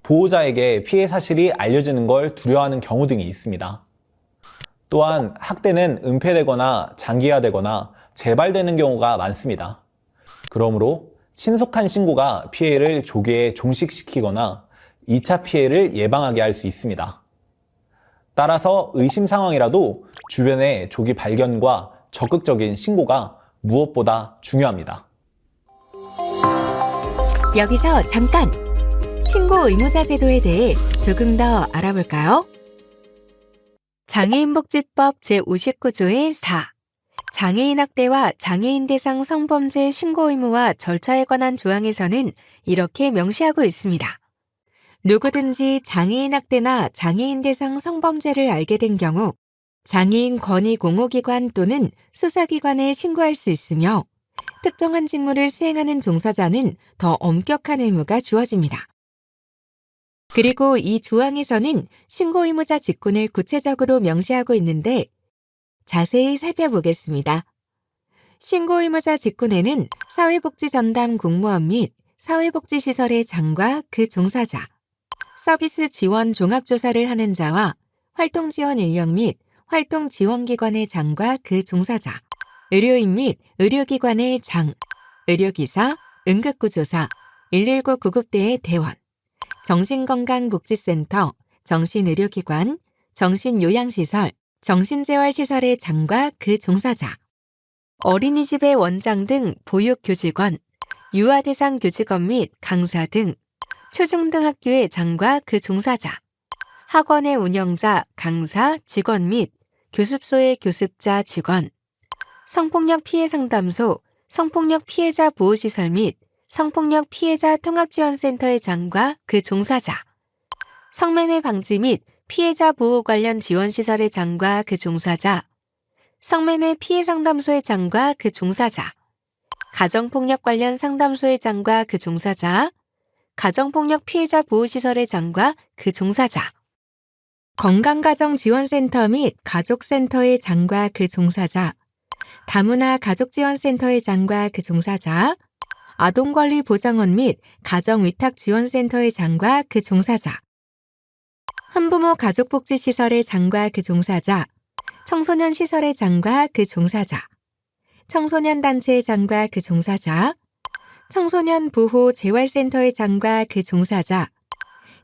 보호자에게 피해 사실이 알려지는 걸 두려워하는 경우 등이 있습니다. 또한 학대는 은폐되거나 장기화되거나 재발되는 경우가 많습니다. 그러므로 신속한 신고가 피해를 조기에 종식시키거나 2차 피해를 예방하게 할 수 있습니다. 따라서 의심 상황이라도 주변의 조기 발견과 적극적인 신고가 무엇보다 중요합니다. 여기서 잠깐! 신고 의무자 제도에 대해 조금 더 알아볼까요? 장애인복지법 제59조의 4 장애인 학대와 장애인 대상 성범죄 신고 의무와 절차에 관한 조항에서는 이렇게 명시하고 있습니다. 누구든지 장애인 학대나 장애인 대상 성범죄를 알게 된 경우 장애인 권익 공호기관 또는 수사기관에 신고할 수 있으며 특정한 직무를 수행하는 종사자는 더 엄격한 의무가 주어집니다. 그리고 이 조항에서는 신고 의무자 직군을 구체적으로 명시하고 있는데 자세히 살펴보겠습니다. 신고 의무자 직군에는 사회복지전담 공무원 및 사회복지시설의 장과 그 종사자, 서비스 지원 종합조사를 하는 자와 활동지원 인력 및 활동지원기관의 장과 그 종사자, 의료인 및 의료기관의 장, 의료기사, 응급구조사, 119 구급대의 대원, 정신건강복지센터, 정신의료기관, 정신요양시설, 정신재활시설의 장과 그 종사자, 어린이집의 원장 등 보육교직원, 유아대상 교직원 및 강사 등 초중등학교의 장과 그 종사자, 학원의 운영자, 강사, 직원 및 교습소의 교습자, 직원, 성폭력 피해 상담소, 성폭력 피해자 보호시설 및 성폭력 피해자 통합지원센터의 장과 그 종사자, 성매매 방지 및 피해자 보호 관련 지원시설의 장과 그 종사자, 성매매 피해 상담소의 장과 그 종사자, 가정폭력 관련 상담소의 장과 그 종사자, 가정폭력 피해자 보호시설의 장과 그 종사자, 건강가정지원센터 및 가족센터의 장과 그 종사자, 다문화 가족지원센터의 장과 그 종사자, 아동권리보장원 및 가정위탁지원센터의 장과 그 종사자, 한부모 가족복지시설의 장과 그 종사자, 청소년 시설의 장과 그 종사자, 청소년 단체의 장과 그 종사자, 청소년 보호 재활센터의 장과 그 종사자,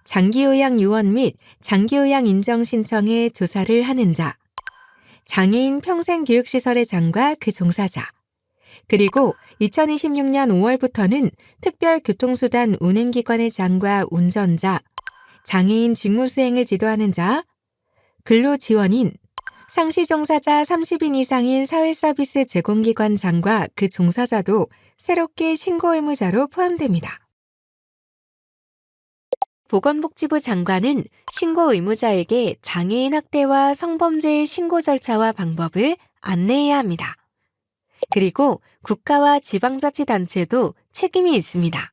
장기요양 요원 및 장기요양 인정 신청에 조사를 하는 자, 장애인 평생교육시설의 장과 그 종사자, 그리고 2026년 5월부터는 특별교통수단 운행기관의 장과 운전자, 장애인 직무수행을 지도하는 자, 근로지원인, 상시종사자 30인 이상인 사회서비스 제공기관 장과 그 종사자도 새롭게 신고 의무자로 포함됩니다. 보건복지부 장관은 신고 의무자에게 장애인 학대와 성범죄의 신고 절차와 방법을 안내해야 합니다. 그리고 국가와 지방자치단체도 책임이 있습니다.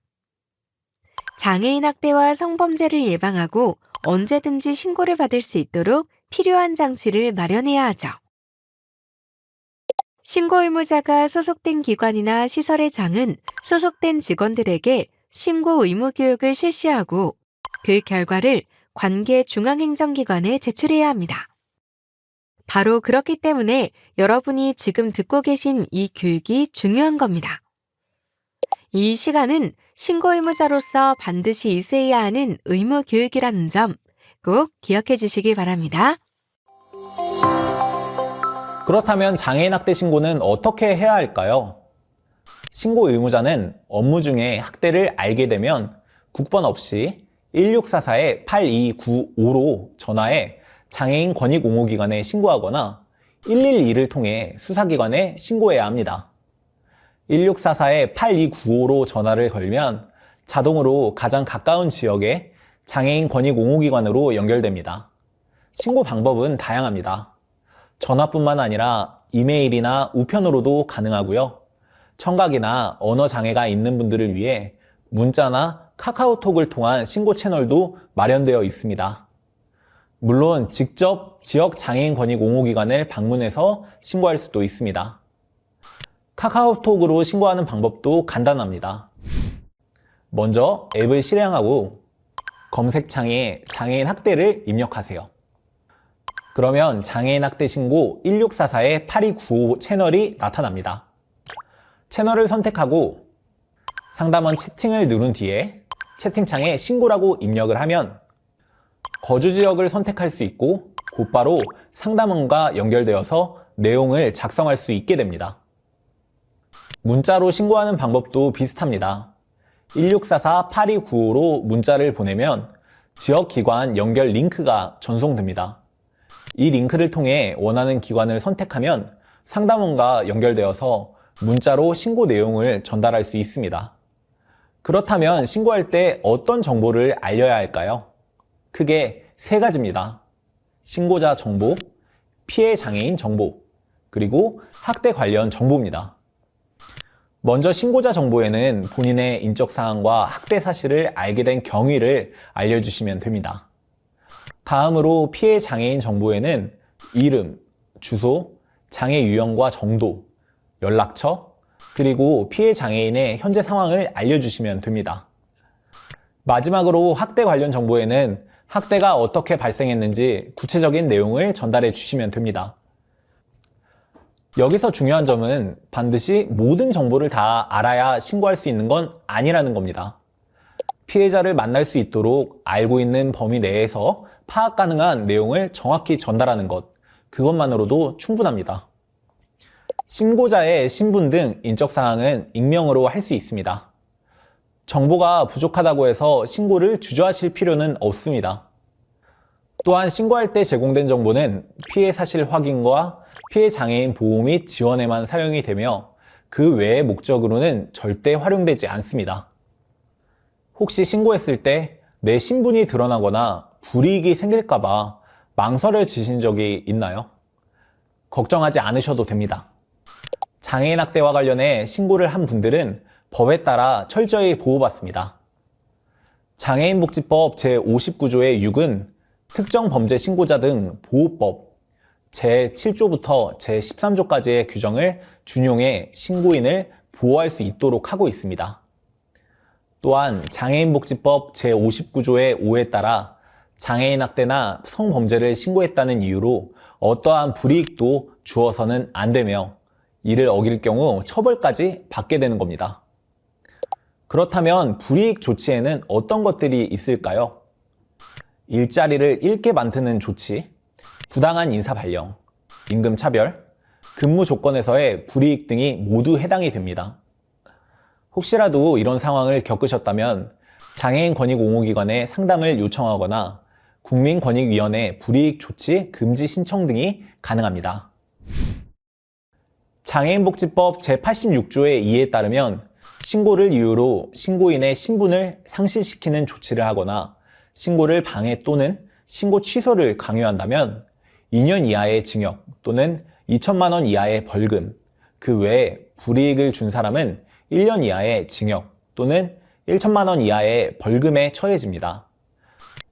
장애인 학대와 성범죄를 예방하고 언제든지 신고를 받을 수 있도록 필요한 장치를 마련해야 하죠. 신고 의무자가 소속된 기관이나 시설의 장은 소속된 직원들에게 신고 의무 교육을 실시하고 그 결과를 관계 중앙행정기관에 제출해야 합니다. 바로 그렇기 때문에 여러분이 지금 듣고 계신 이 교육이 중요한 겁니다. 이 시간은 신고 의무자로서 반드시 있어야 하는 의무 교육이라는 점 꼭 기억해 주시기 바랍니다. 그렇다면 장애인 학대 신고는 어떻게 해야 할까요? 신고 의무자는 업무 중에 학대를 알게 되면 국번 없이 1644-8295로 전화해 장애인 권익옹호기관에 신고하거나 112를 통해 수사기관에 신고해야 합니다. 1644-8295로 전화를 걸면 자동으로 가장 가까운 지역에 장애인 권익옹호기관으로 연결됩니다. 신고 방법은 다양합니다. 전화뿐만 아니라 이메일이나 우편으로도 가능하고요. 청각이나 언어 장애가 있는 분들을 위해 문자나 카카오톡을 통한 신고 채널도 마련되어 있습니다. 물론 직접 지역 장애인 권익옹호기관을 방문해서 신고할 수도 있습니다. 카카오톡으로 신고하는 방법도 간단합니다. 먼저 앱을 실행하고 검색창에 장애인 학대를 입력하세요. 그러면 장애인 학대 신고 1644-8295 채널이 나타납니다. 채널을 선택하고 상담원 채팅을 누른 뒤에 채팅창에 신고라고 입력을 하면 거주 지역을 선택할 수 있고 곧바로 상담원과 연결되어서 내용을 작성할 수 있게 됩니다. 문자로 신고하는 방법도 비슷합니다. 1644-8295로 문자를 보내면 지역기관 연결 링크가 전송됩니다. 이 링크를 통해 원하는 기관을 선택하면 상담원과 연결되어서 문자로 신고 내용을 전달할 수 있습니다. 그렇다면 신고할 때 어떤 정보를 알려야 할까요? 크게 세 가지입니다. 신고자 정보, 피해 장애인 정보, 그리고 학대 관련 정보입니다. 먼저 신고자 정보에는 본인의 인적사항과 학대 사실을 알게 된 경위를 알려주시면 됩니다. 다음으로 피해 장애인 정보에는 이름, 주소, 장애 유형과 정도, 연락처, 그리고 피해 장애인의 현재 상황을 알려주시면 됩니다. 마지막으로 학대 관련 정보에는 학대가 어떻게 발생했는지 구체적인 내용을 전달해 주시면 됩니다. 여기서 중요한 점은 반드시 모든 정보를 다 알아야 신고할 수 있는 건 아니라는 겁니다. 피해자를 만날 수 있도록 알고 있는 범위 내에서 파악 가능한 내용을 정확히 전달하는 것, 그것만으로도 충분합니다. 신고자의 신분 등 인적사항은 익명으로 할 수 있습니다. 정보가 부족하다고 해서 신고를 주저하실 필요는 없습니다. 또한 신고할 때 제공된 정보는 피해 사실 확인과 피해 장애인 보호 및 지원에만 사용이 되며 그 외의 목적으로는 절대 활용되지 않습니다. 혹시 신고했을 때 내 신분이 드러나거나 불이익이 생길까봐 망설여지신 적이 있나요? 걱정하지 않으셔도 됩니다. 장애인 학대와 관련해 신고를 한 분들은 법에 따라 철저히 보호받습니다. 장애인복지법 제59조의 6은 특정 범죄 신고자 등 보호법 제7조부터 제13조까지의 규정을 준용해 신고인을 보호할 수 있도록 하고 있습니다. 또한 장애인복지법 제59조의 5에 따라 장애인 학대나 성범죄를 신고했다는 이유로 어떠한 불이익도 주어서는 안 되며 이를 어길 경우 처벌까지 받게 되는 겁니다. 그렇다면 불이익 조치에는 어떤 것들이 있을까요? 일자리를 잃게 만드는 조치, 부당한 인사 발령, 임금 차별, 근무 조건에서의 불이익 등이 모두 해당이 됩니다. 혹시라도 이런 상황을 겪으셨다면 장애인 권익옹호기관에 상담을 요청하거나 국민권익위원회 불이익 조치 금지 신청 등이 가능합니다. 장애인복지법 제86조의 2에 따르면 신고를 이유로 신고인의 신분을 상실시키는 조치를 하거나 신고를 방해 또는 신고 취소를 강요한다면 2년 이하의 징역 또는 2천만 원 이하의 벌금, 그 외에 불이익을 준 사람은 1년 이하의 징역 또는 1천만 원 이하의 벌금에 처해집니다.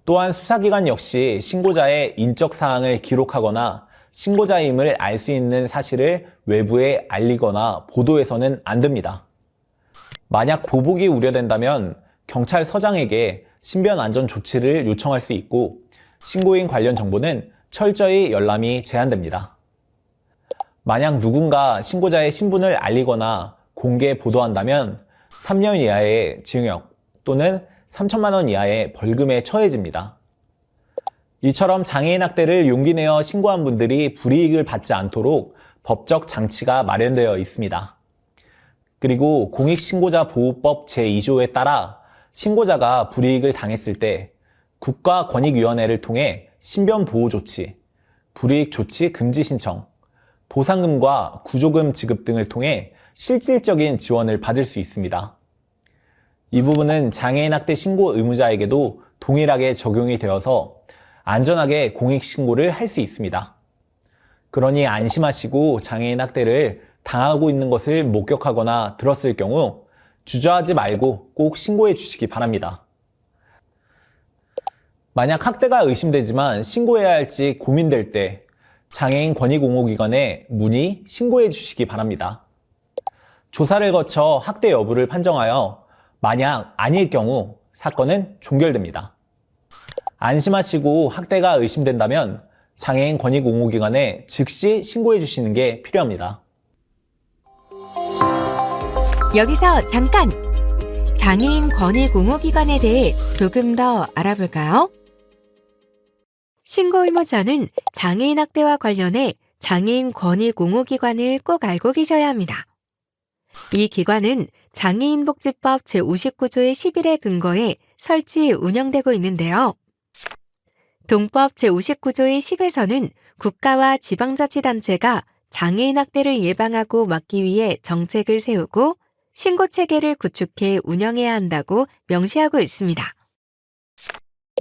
또한 수사기관 역시 신고자의 인적 사항을 기록하거나 신고자임을 알 수 있는 사실을 외부에 알리거나 보도해서는 안 됩니다. 만약 보복이 우려된다면 경찰서장에게 신변안전 조치를 요청할 수 있고 신고인 관련 정보는 철저히 열람이 제한됩니다. 만약 누군가 신고자의 신분을 알리거나 공개 보도한다면 3년 이하의 징역 또는 3천만 원 이하의 벌금에 처해집니다. 이처럼 장애인 학대를 용기 내어 신고한 분들이 불이익을 받지 않도록 법적 장치가 마련되어 있습니다. 그리고 공익신고자보호법 제2조에 따라 신고자가 불이익을 당했을 때 국가권익위원회를 통해 신변보호조치, 불이익조치 금지 신청, 보상금과 구조금 지급 등을 통해 실질적인 지원을 받을 수 있습니다. 이 부분은 장애인 학대 신고 의무자에게도 동일하게 적용이 되어서 안전하게 공익신고를 할 수 있습니다. 그러니 안심하시고 장애인 학대를 당하고 있는 것을 목격하거나 들었을 경우 주저하지 말고 꼭 신고해 주시기 바랍니다. 만약 학대가 의심되지만 신고해야 할지 고민될 때 장애인 권익옹호기관에 문의, 신고해 주시기 바랍니다. 조사를 거쳐 학대 여부를 판정하여 만약 아닐 경우 사건은 종결됩니다. 안심하시고 학대가 의심된다면 장애인 권익옹호기관에 즉시 신고해 주시는 게 필요합니다. 여기서 잠깐! 장애인 권익옹호기관에 대해 조금 더 알아볼까요? 신고 의무자는 장애인 학대와 관련해 장애인 권익옹호기관을 꼭 알고 계셔야 합니다. 이 기관은 장애인복지법 제59조의 11에 근거해 설치, 운영되고 있는데요. 동법 제59조의 10에서는 국가와 지방자치단체가 장애인 학대를 예방하고 막기 위해 정책을 세우고 신고체계를 구축해 운영해야 한다고 명시하고 있습니다.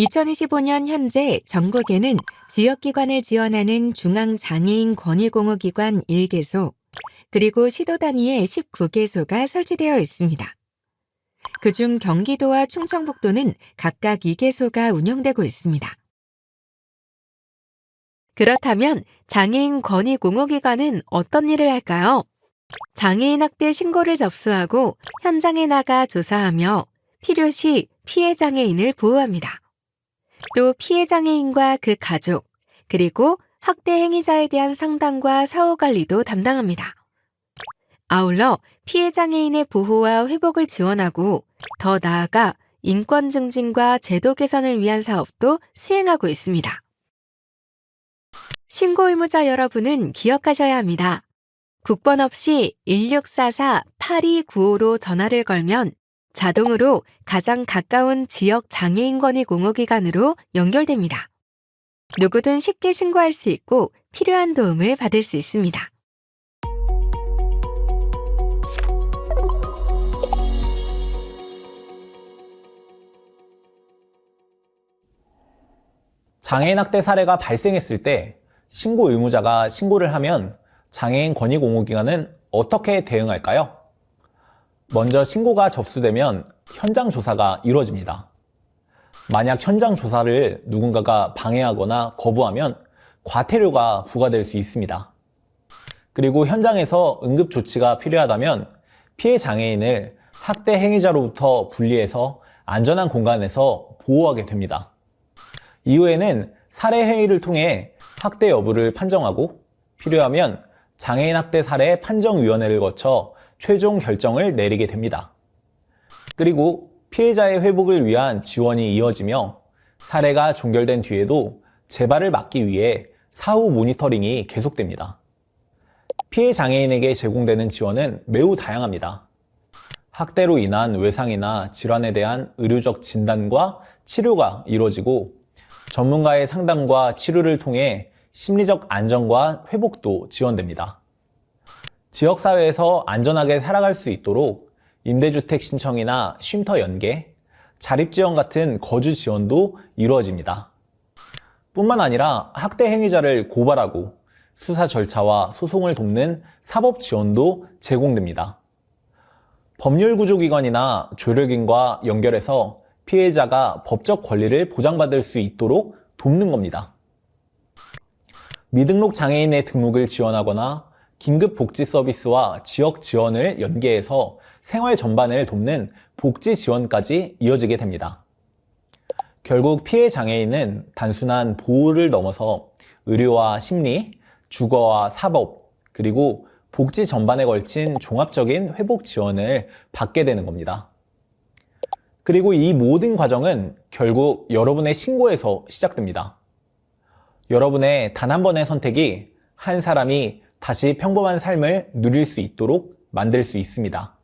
2025년 현재 전국에는 지역기관을 지원하는 중앙장애인 권익옹호기관 1개소, 그리고 시도 단위의 19개소가 설치되어 있습니다. 그중 경기도와 충청북도는 각각 2개소가 운영되고 있습니다. 그렇다면 장애인 권익옹호기관은 어떤 일을 할까요? 장애인 학대 신고를 접수하고 현장에 나가 조사하며 필요시 피해 장애인을 보호합니다. 또 피해 장애인과 그 가족, 그리고 학대 행위자에 대한 상담과 사후 관리도 담당합니다. 아울러 피해 장애인의 보호와 회복을 지원하고 더 나아가 인권 증진과 제도 개선을 위한 사업도 수행하고 있습니다. 신고 의무자 여러분은 기억하셔야 합니다. 국번 없이 1644-8295로 전화를 걸면 자동으로 가장 가까운 지역 장애인 권익옹호기관으로 연결됩니다. 누구든 쉽게 신고할 수 있고 필요한 도움을 받을 수 있습니다. 장애인 학대 사례가 발생했을 때 신고 의무자가 신고를 하면 장애인 권익옹호기관은 어떻게 대응할까요? 먼저 신고가 접수되면 현장 조사가 이루어집니다. 만약 현장 조사를 누군가가 방해하거나 거부하면 과태료가 부과될 수 있습니다. 그리고 현장에서 응급조치가 필요하다면 피해 장애인을 학대 행위자로부터 분리해서 안전한 공간에서 보호하게 됩니다. 이후에는 사례 회의를 통해 학대 여부를 판정하고 필요하면 장애인 학대 사례 판정위원회를 거쳐 최종 결정을 내리게 됩니다. 그리고 피해자의 회복을 위한 지원이 이어지며 사례가 종결된 뒤에도 재발을 막기 위해 사후 모니터링이 계속됩니다. 피해 장애인에게 제공되는 지원은 매우 다양합니다. 학대로 인한 외상이나 질환에 대한 의료적 진단과 치료가 이루어지고 전문가의 상담과 치료를 통해 심리적 안정과 회복도 지원됩니다. 지역사회에서 안전하게 살아갈 수 있도록 임대주택 신청이나 쉼터 연계, 자립지원 같은 거주 지원도 이루어집니다. 뿐만 아니라 학대 행위자를 고발하고 수사 절차와 소송을 돕는 사법 지원도 제공됩니다. 법률구조기관이나 조력인과 연결해서 피해자가 법적 권리를 보장받을 수 있도록 돕는 겁니다. 미등록 장애인의 등록을 지원하거나 긴급복지 서비스와 지역 지원을 연계해서 생활 전반을 돕는 복지 지원까지 이어지게 됩니다. 결국 피해 장애인은 단순한 보호를 넘어서 의료와 심리, 주거와 사법, 그리고 복지 전반에 걸친 종합적인 회복 지원을 받게 되는 겁니다. 그리고 이 모든 과정은 결국 여러분의 신고에서 시작됩니다. 여러분의 단 한 번의 선택이 한 사람이 다시 평범한 삶을 누릴 수 있도록 만들 수 있습니다.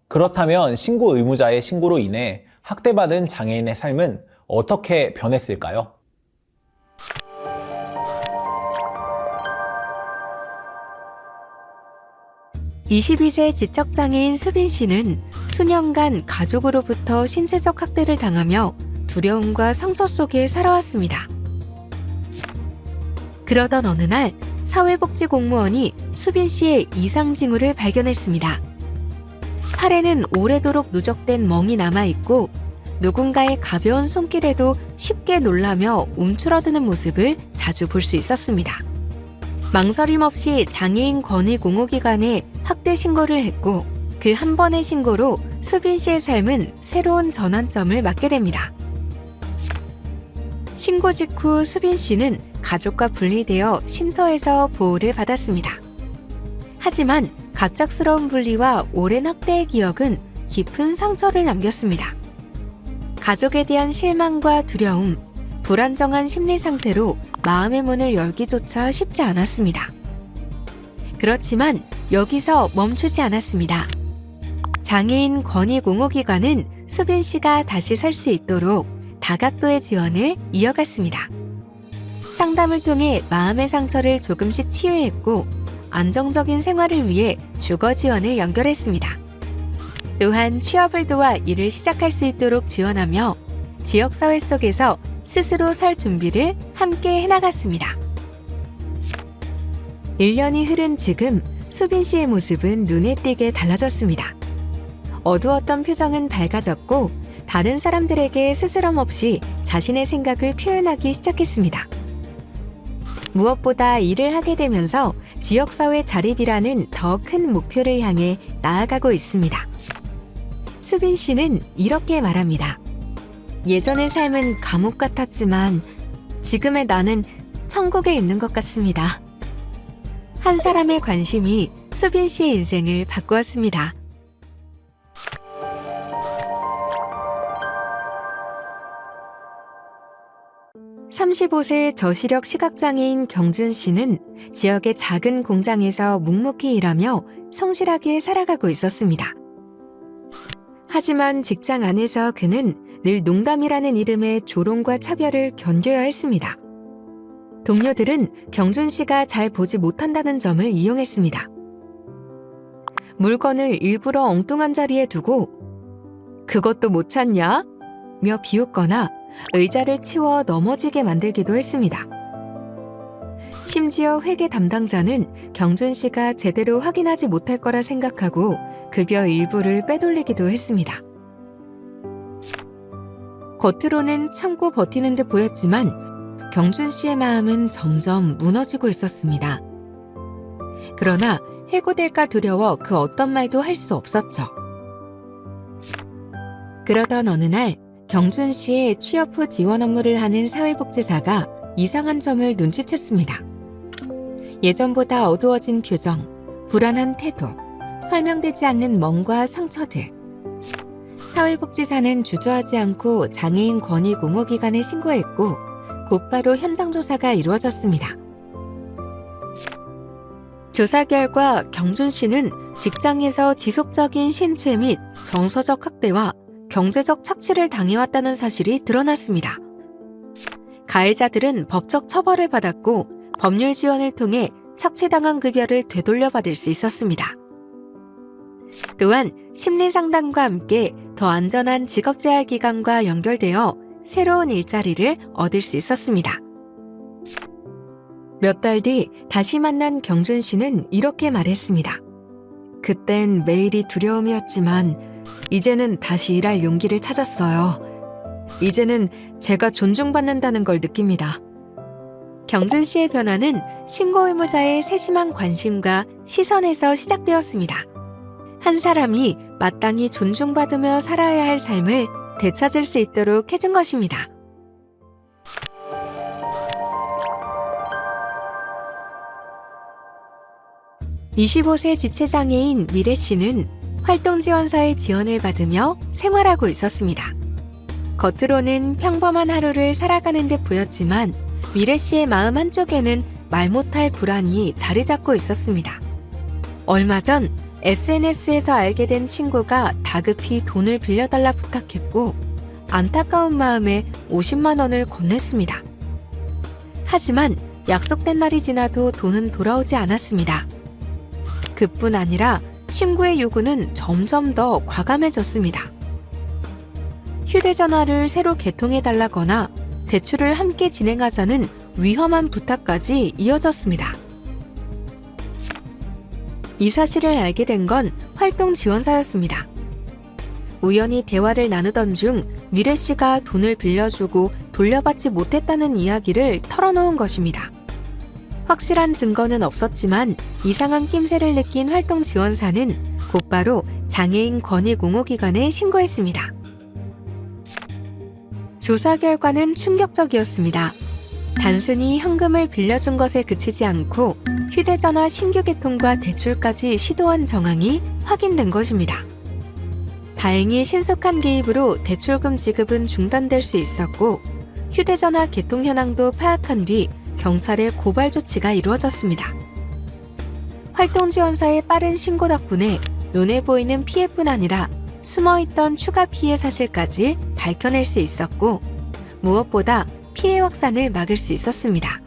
그렇다면 신고 의무자의 신고로 인해 학대받은 장애인의 삶은 어떻게 변했을까요? (22세) 지적장애인 수빈 씨는 수년간 가족으로부터 신체적 학대를 당하며 두려움과 상처 속에 살아왔습니다. 그러던 어느 날 사회복지 공무원이 수빈 씨의 이상 징후를 발견했습니다. 팔에는 오래도록 누적된 멍이 남아있고 누군가의 가벼운 손길에도 쉽게 놀라며 움츠러드는 모습을 자주 볼 수 있었습니다. 망설임 없이 장애인 권익공호기관에 학대 신고를 했고 그 한 번의 신고로 수빈 씨의 삶은 새로운 전환점을 맞게 됩니다. 신고 직후 수빈 씨는 가족과 분리되어 쉼터에서 보호를 받았습니다. 하지만 갑작스러운 분리와 오랜 학대의 기억은 깊은 상처를 남겼습니다. 가족에 대한 실망과 두려움, 불안정한 심리 상태로 마음의 문을 열기조차 쉽지 않았습니다. 그렇지만 여기서 멈추지 않았습니다. 장애인 권익공호기관은 수빈 씨가 다시 설 수 있도록 다각도의 지원을 이어갔습니다. 상담을 통해 마음의 상처를 조금씩 치유했고 안정적인 생활을 위해 주거 지원을 연결했습니다. 또한 취업을 도와 일을 시작할 수 있도록 지원하며 지역사회 속에서 스스로 살 준비를 함께 해나갔습니다. 1년이 흐른 지금 수빈 씨의 모습은 눈에 띄게 달라졌습니다. 어두웠던 표정은 밝아졌고 다른 사람들에게 스스럼 없이 자신의 생각을 표현하기 시작했습니다. 무엇보다 일을 하게 되면서 지역사회 자립이라는 더 큰 목표를 향해 나아가고 있습니다. 수빈 씨는 이렇게 말합니다. 예전의 삶은 감옥 같았지만 지금의 나는 천국에 있는 것 같습니다. 한 사람의 관심이 수빈 씨의 인생을 바꾸었습니다. (35세) 저시력 시각장애인 경준 씨는 지역의 작은 공장에서 묵묵히 일하며 성실하게 살아가고 있었습니다. 하지만 직장 안에서 그는 늘 농담이라는 이름의 조롱과 차별을 견뎌야 했습니다. 동료들은 경준 씨가 잘 보지 못한다는 점을 이용했습니다. 물건을 일부러 엉뚱한 자리에 두고 "그것도 못 찾냐?" 며 비웃거나 의자를 치워 넘어지게 만들기도 했습니다. 심지어 회계 담당자는 경준 씨가 제대로 확인하지 못할 거라 생각하고 급여 일부를 빼돌리기도 했습니다. 겉으로는 참고 버티는 듯 보였지만 경준 씨의 마음은 점점 무너지고 있었습니다. 그러나 해고될까 두려워 그 어떤 말도 할 수 없었죠. 그러던 어느 날 경준 씨의 취업 후 지원 업무를 하는 사회복지사가 이상한 점을 눈치챘습니다. 예전보다 어두워진 표정, 불안한 태도, 설명되지 않는 멍과 상처들. 사회복지사는 주저하지 않고 장애인 권익공호기관에 신고했고 곧바로 현장 조사가 이루어졌습니다. 조사 결과 경준 씨는 직장에서 지속적인 신체 및 정서적 학대와 경제적 착취를 당해왔다는 사실이 드러났습니다. 가해자들은 법적 처벌을 받았고 법률 지원을 통해 착취당한 급여를 되돌려받을 수 있었습니다. 또한 심리상담과 함께 더 안전한 직업재활기관과 연결되어 새로운 일자리를 얻을 수 있었습니다. 몇 달 뒤 다시 만난 경준 씨는 이렇게 말했습니다. 그땐 매일이 두려움이었지만 이제는 다시 일할 용기를 찾았어요. 이제는 제가 존중받는다는 걸 느낍니다. 경준 씨의 변화는 신고 의무자의 세심한 관심과 시선에서 시작되었습니다. 한 사람이 마땅히 존중받으며 살아야 할 삶을 되찾을 수 있도록 해준 것입니다. (25세) 지체장애인 미래 씨는 활동지원사의 지원을 받으며 생활하고 있었습니다. 겉으로는 평범한 하루를 살아가는 듯 보였지만 미래 씨의 마음 한쪽에는 말 못할 불안이 자리 잡고 있었습니다. 얼마 전 SNS에서 알게 된 친구가 다급히 돈을 빌려달라 부탁했고 안타까운 마음에 50만 원을 건넸습니다. 하지만 약속된 날이 지나도 돈은 돌아오지 않았습니다. 그뿐 아니라 친구의 요구는 점점 더 과감해졌습니다. 휴대전화를 새로 개통해달라거나 대출을 함께 진행하자는 위험한 부탁까지 이어졌습니다. 이 사실을 알게 된 건 활동 지원사였습니다. 우연히 대화를 나누던 중 미래 씨가 돈을 빌려주고 돌려받지 못했다는 이야기를 털어놓은 것입니다. 확실한 증거는 없었지만 이상한 낌새를 느낀 활동 지원사는 곧바로 장애인 권익옹호기관에 신고했습니다. 조사 결과는 충격적이었습니다. 단순히 현금을 빌려준 것에 그치지 않고 휴대전화 신규 개통과 대출까지 시도한 정황이 확인된 것입니다. 다행히 신속한 개입으로 대출금 지급은 중단될 수 있었고 휴대전화 개통 현황도 파악한 뒤 경찰의 고발 조치가 이루어졌습니다. 활동지원사의 빠른 신고 덕분에 눈에 보이는 피해뿐 아니라 숨어있던 추가 피해 사실까지 밝혀낼 수 있었고 무엇보다 피해 확산을 막을 수 있었습니다.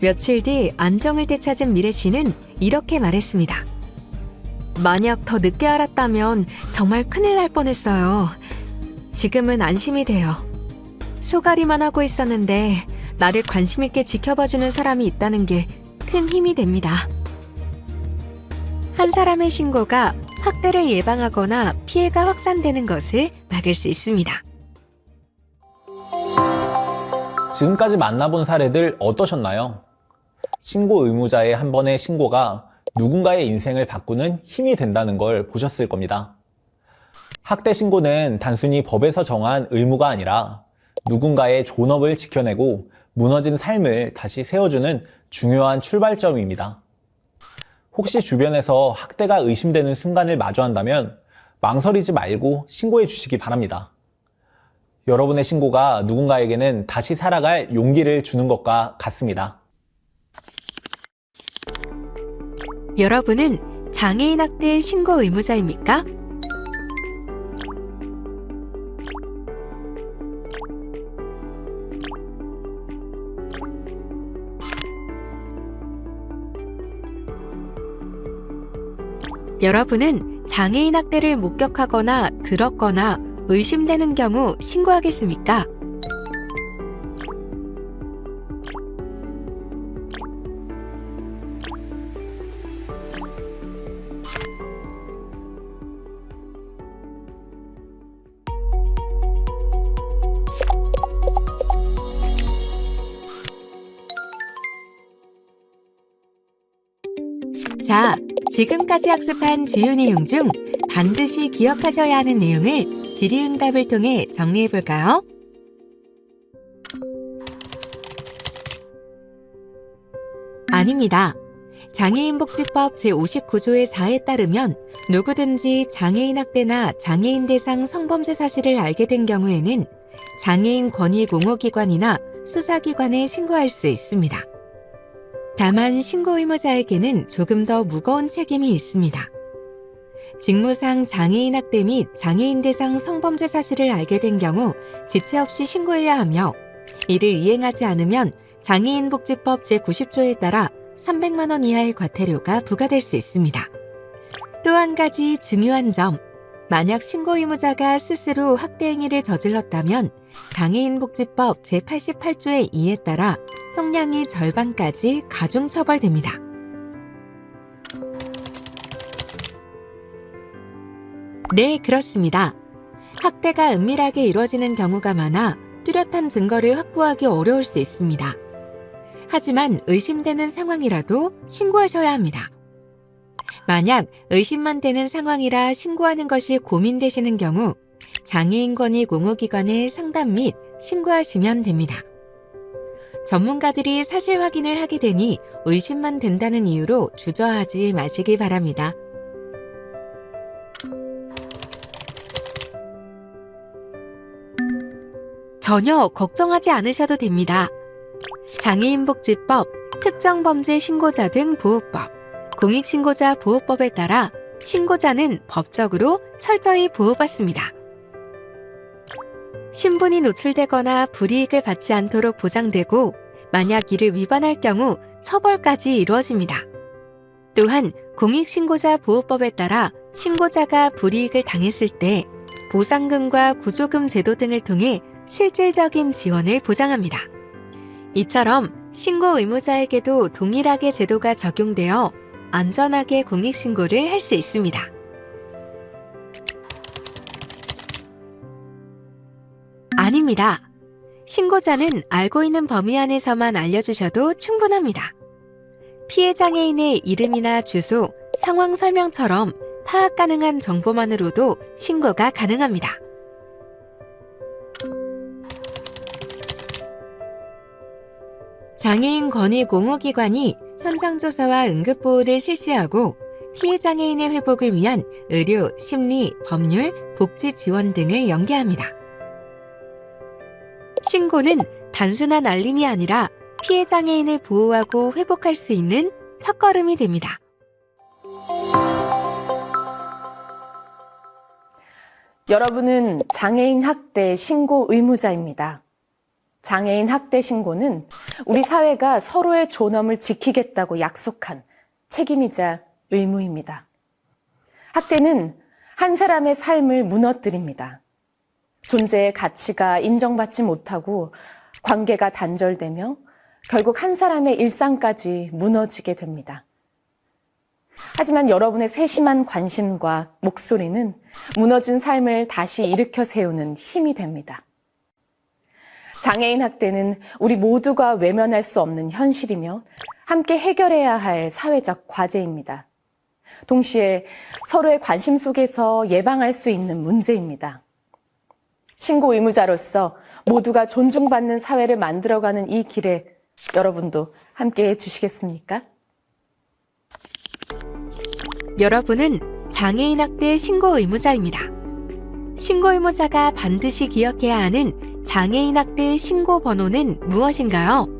며칠 뒤 안정을 되찾은 미래 씨는 이렇게 말했습니다. 만약 더 늦게 알았다면 정말 큰일 날 뻔했어요. 지금은 안심이 돼요. 소가리만 하고 있었는데 나를 관심 있게 지켜봐주는 사람이 있다는 게 큰 힘이 됩니다. 한 사람의 신고가 학대를 예방하거나 피해가 확산되는 것을 막을 수 있습니다. 지금까지 만나본 사례들 어떠셨나요? 신고 의무자의 한 번의 신고가 누군가의 인생을 바꾸는 힘이 된다는 걸 보셨을 겁니다. 학대 신고는 단순히 법에서 정한 의무가 아니라 누군가의 존엄을 지켜내고 무너진 삶을 다시 세워주는 중요한 출발점입니다. 혹시 주변에서 학대가 의심되는 순간을 마주한다면 망설이지 말고 신고해 주시기 바랍니다. 여러분의 신고가 누군가에게는 다시 살아갈 용기를 주는 것과 같습니다. 여러분은 장애인 학대 신고 의무자입니까? 여러분은 장애인 학대를 목격하거나 들었거나 의심되는 경우 신고하겠습니까? 자, 지금까지 학습한 주요 내용 중 반드시 기억하셔야 하는 내용을 질의응답을 통해 정리해볼까요? 아닙니다. 장애인복지법 제59조의 4에 따르면 누구든지 장애인 학대나 장애인 대상 성범죄 사실을 알게 된 경우에는 장애인 권익옹호기관이나 수사기관에 신고할 수 있습니다. 다만 신고 의무자에게는 조금 더 무거운 책임이 있습니다. 직무상 장애인 학대 및 장애인 대상 성범죄 사실을 알게 된 경우 지체 없이 신고해야 하며 이를 이행하지 않으면 장애인복지법 제90조에 따라 300만 원 이하의 과태료가 부과될 수 있습니다. 또 한 가지 중요한 점, 만약 신고 의무자가 스스로 학대 행위를 저질렀다면 장애인복지법 제88조의 2에 따라 형량이 절반까지 가중처벌됩니다. 네, 그렇습니다. 학대가 은밀하게 이루어지는 경우가 많아 뚜렷한 증거를 확보하기 어려울 수 있습니다. 하지만 의심되는 상황이라도 신고하셔야 합니다. 만약 의심만 되는 상황이라 신고하는 것이 고민되시는 경우 장애인 권익 공호기관에 상담 및 신고하시면 됩니다. 전문가들이 사실 확인을 하게 되니 의심만 된다는 이유로 주저하지 마시기 바랍니다. 전혀 걱정하지 않으셔도 됩니다. 장애인복지법, 특정범죄 신고자 등 보호법, 공익신고자 보호법에 따라 신고자는 법적으로 철저히 보호받습니다. 신분이 노출되거나 불이익을 받지 않도록 보장되고 만약 이를 위반할 경우 처벌까지 이루어집니다. 또한 공익신고자 보호법에 따라 신고자가 불이익을 당했을 때 보상금과 구조금 제도 등을 통해 실질적인 지원을 보장합니다. 이처럼 신고 의무자에게도 동일하게 제도가 적용되어 안전하게 공익신고를 할 수 있습니다. 아닙니다. 신고자는 알고 있는 범위 안에서만 알려주셔도 충분합니다. 피해 장애인의 이름이나 주소, 상황 설명처럼 파악 가능한 정보만으로도 신고가 가능합니다. 장애인 권익 공호기관이 현장 조사와 응급보호를 실시하고 피해 장애인의 회복을 위한 의료, 심리, 법률, 복지 지원 등을 연계합니다. 신고는 단순한 알림이 아니라 피해 장애인을 보호하고 회복할 수 있는 첫걸음이 됩니다. 여러분은 장애인 학대 신고 의무자입니다. 장애인 학대 신고는 우리 사회가 서로의 존엄을 지키겠다고 약속한 책임이자 의무입니다. 학대는 한 사람의 삶을 무너뜨립니다. 존재의 가치가 인정받지 못하고 관계가 단절되며 결국 한 사람의 일상까지 무너지게 됩니다. 하지만 여러분의 세심한 관심과 목소리는 무너진 삶을 다시 일으켜 세우는 힘이 됩니다. 장애인 학대는 우리 모두가 외면할 수 없는 현실이며 함께 해결해야 할 사회적 과제입니다. 동시에 서로의 관심 속에서 예방할 수 있는 문제입니다. 신고 의무자로서 모두가 존중받는 사회를 만들어가는 이 길에 여러분도 함께해 주시겠습니까? 여러분은 장애인 학대 신고 의무자입니다. 신고 의무자가 반드시 기억해야 하는 장애인 학대 신고 번호는 무엇인가요?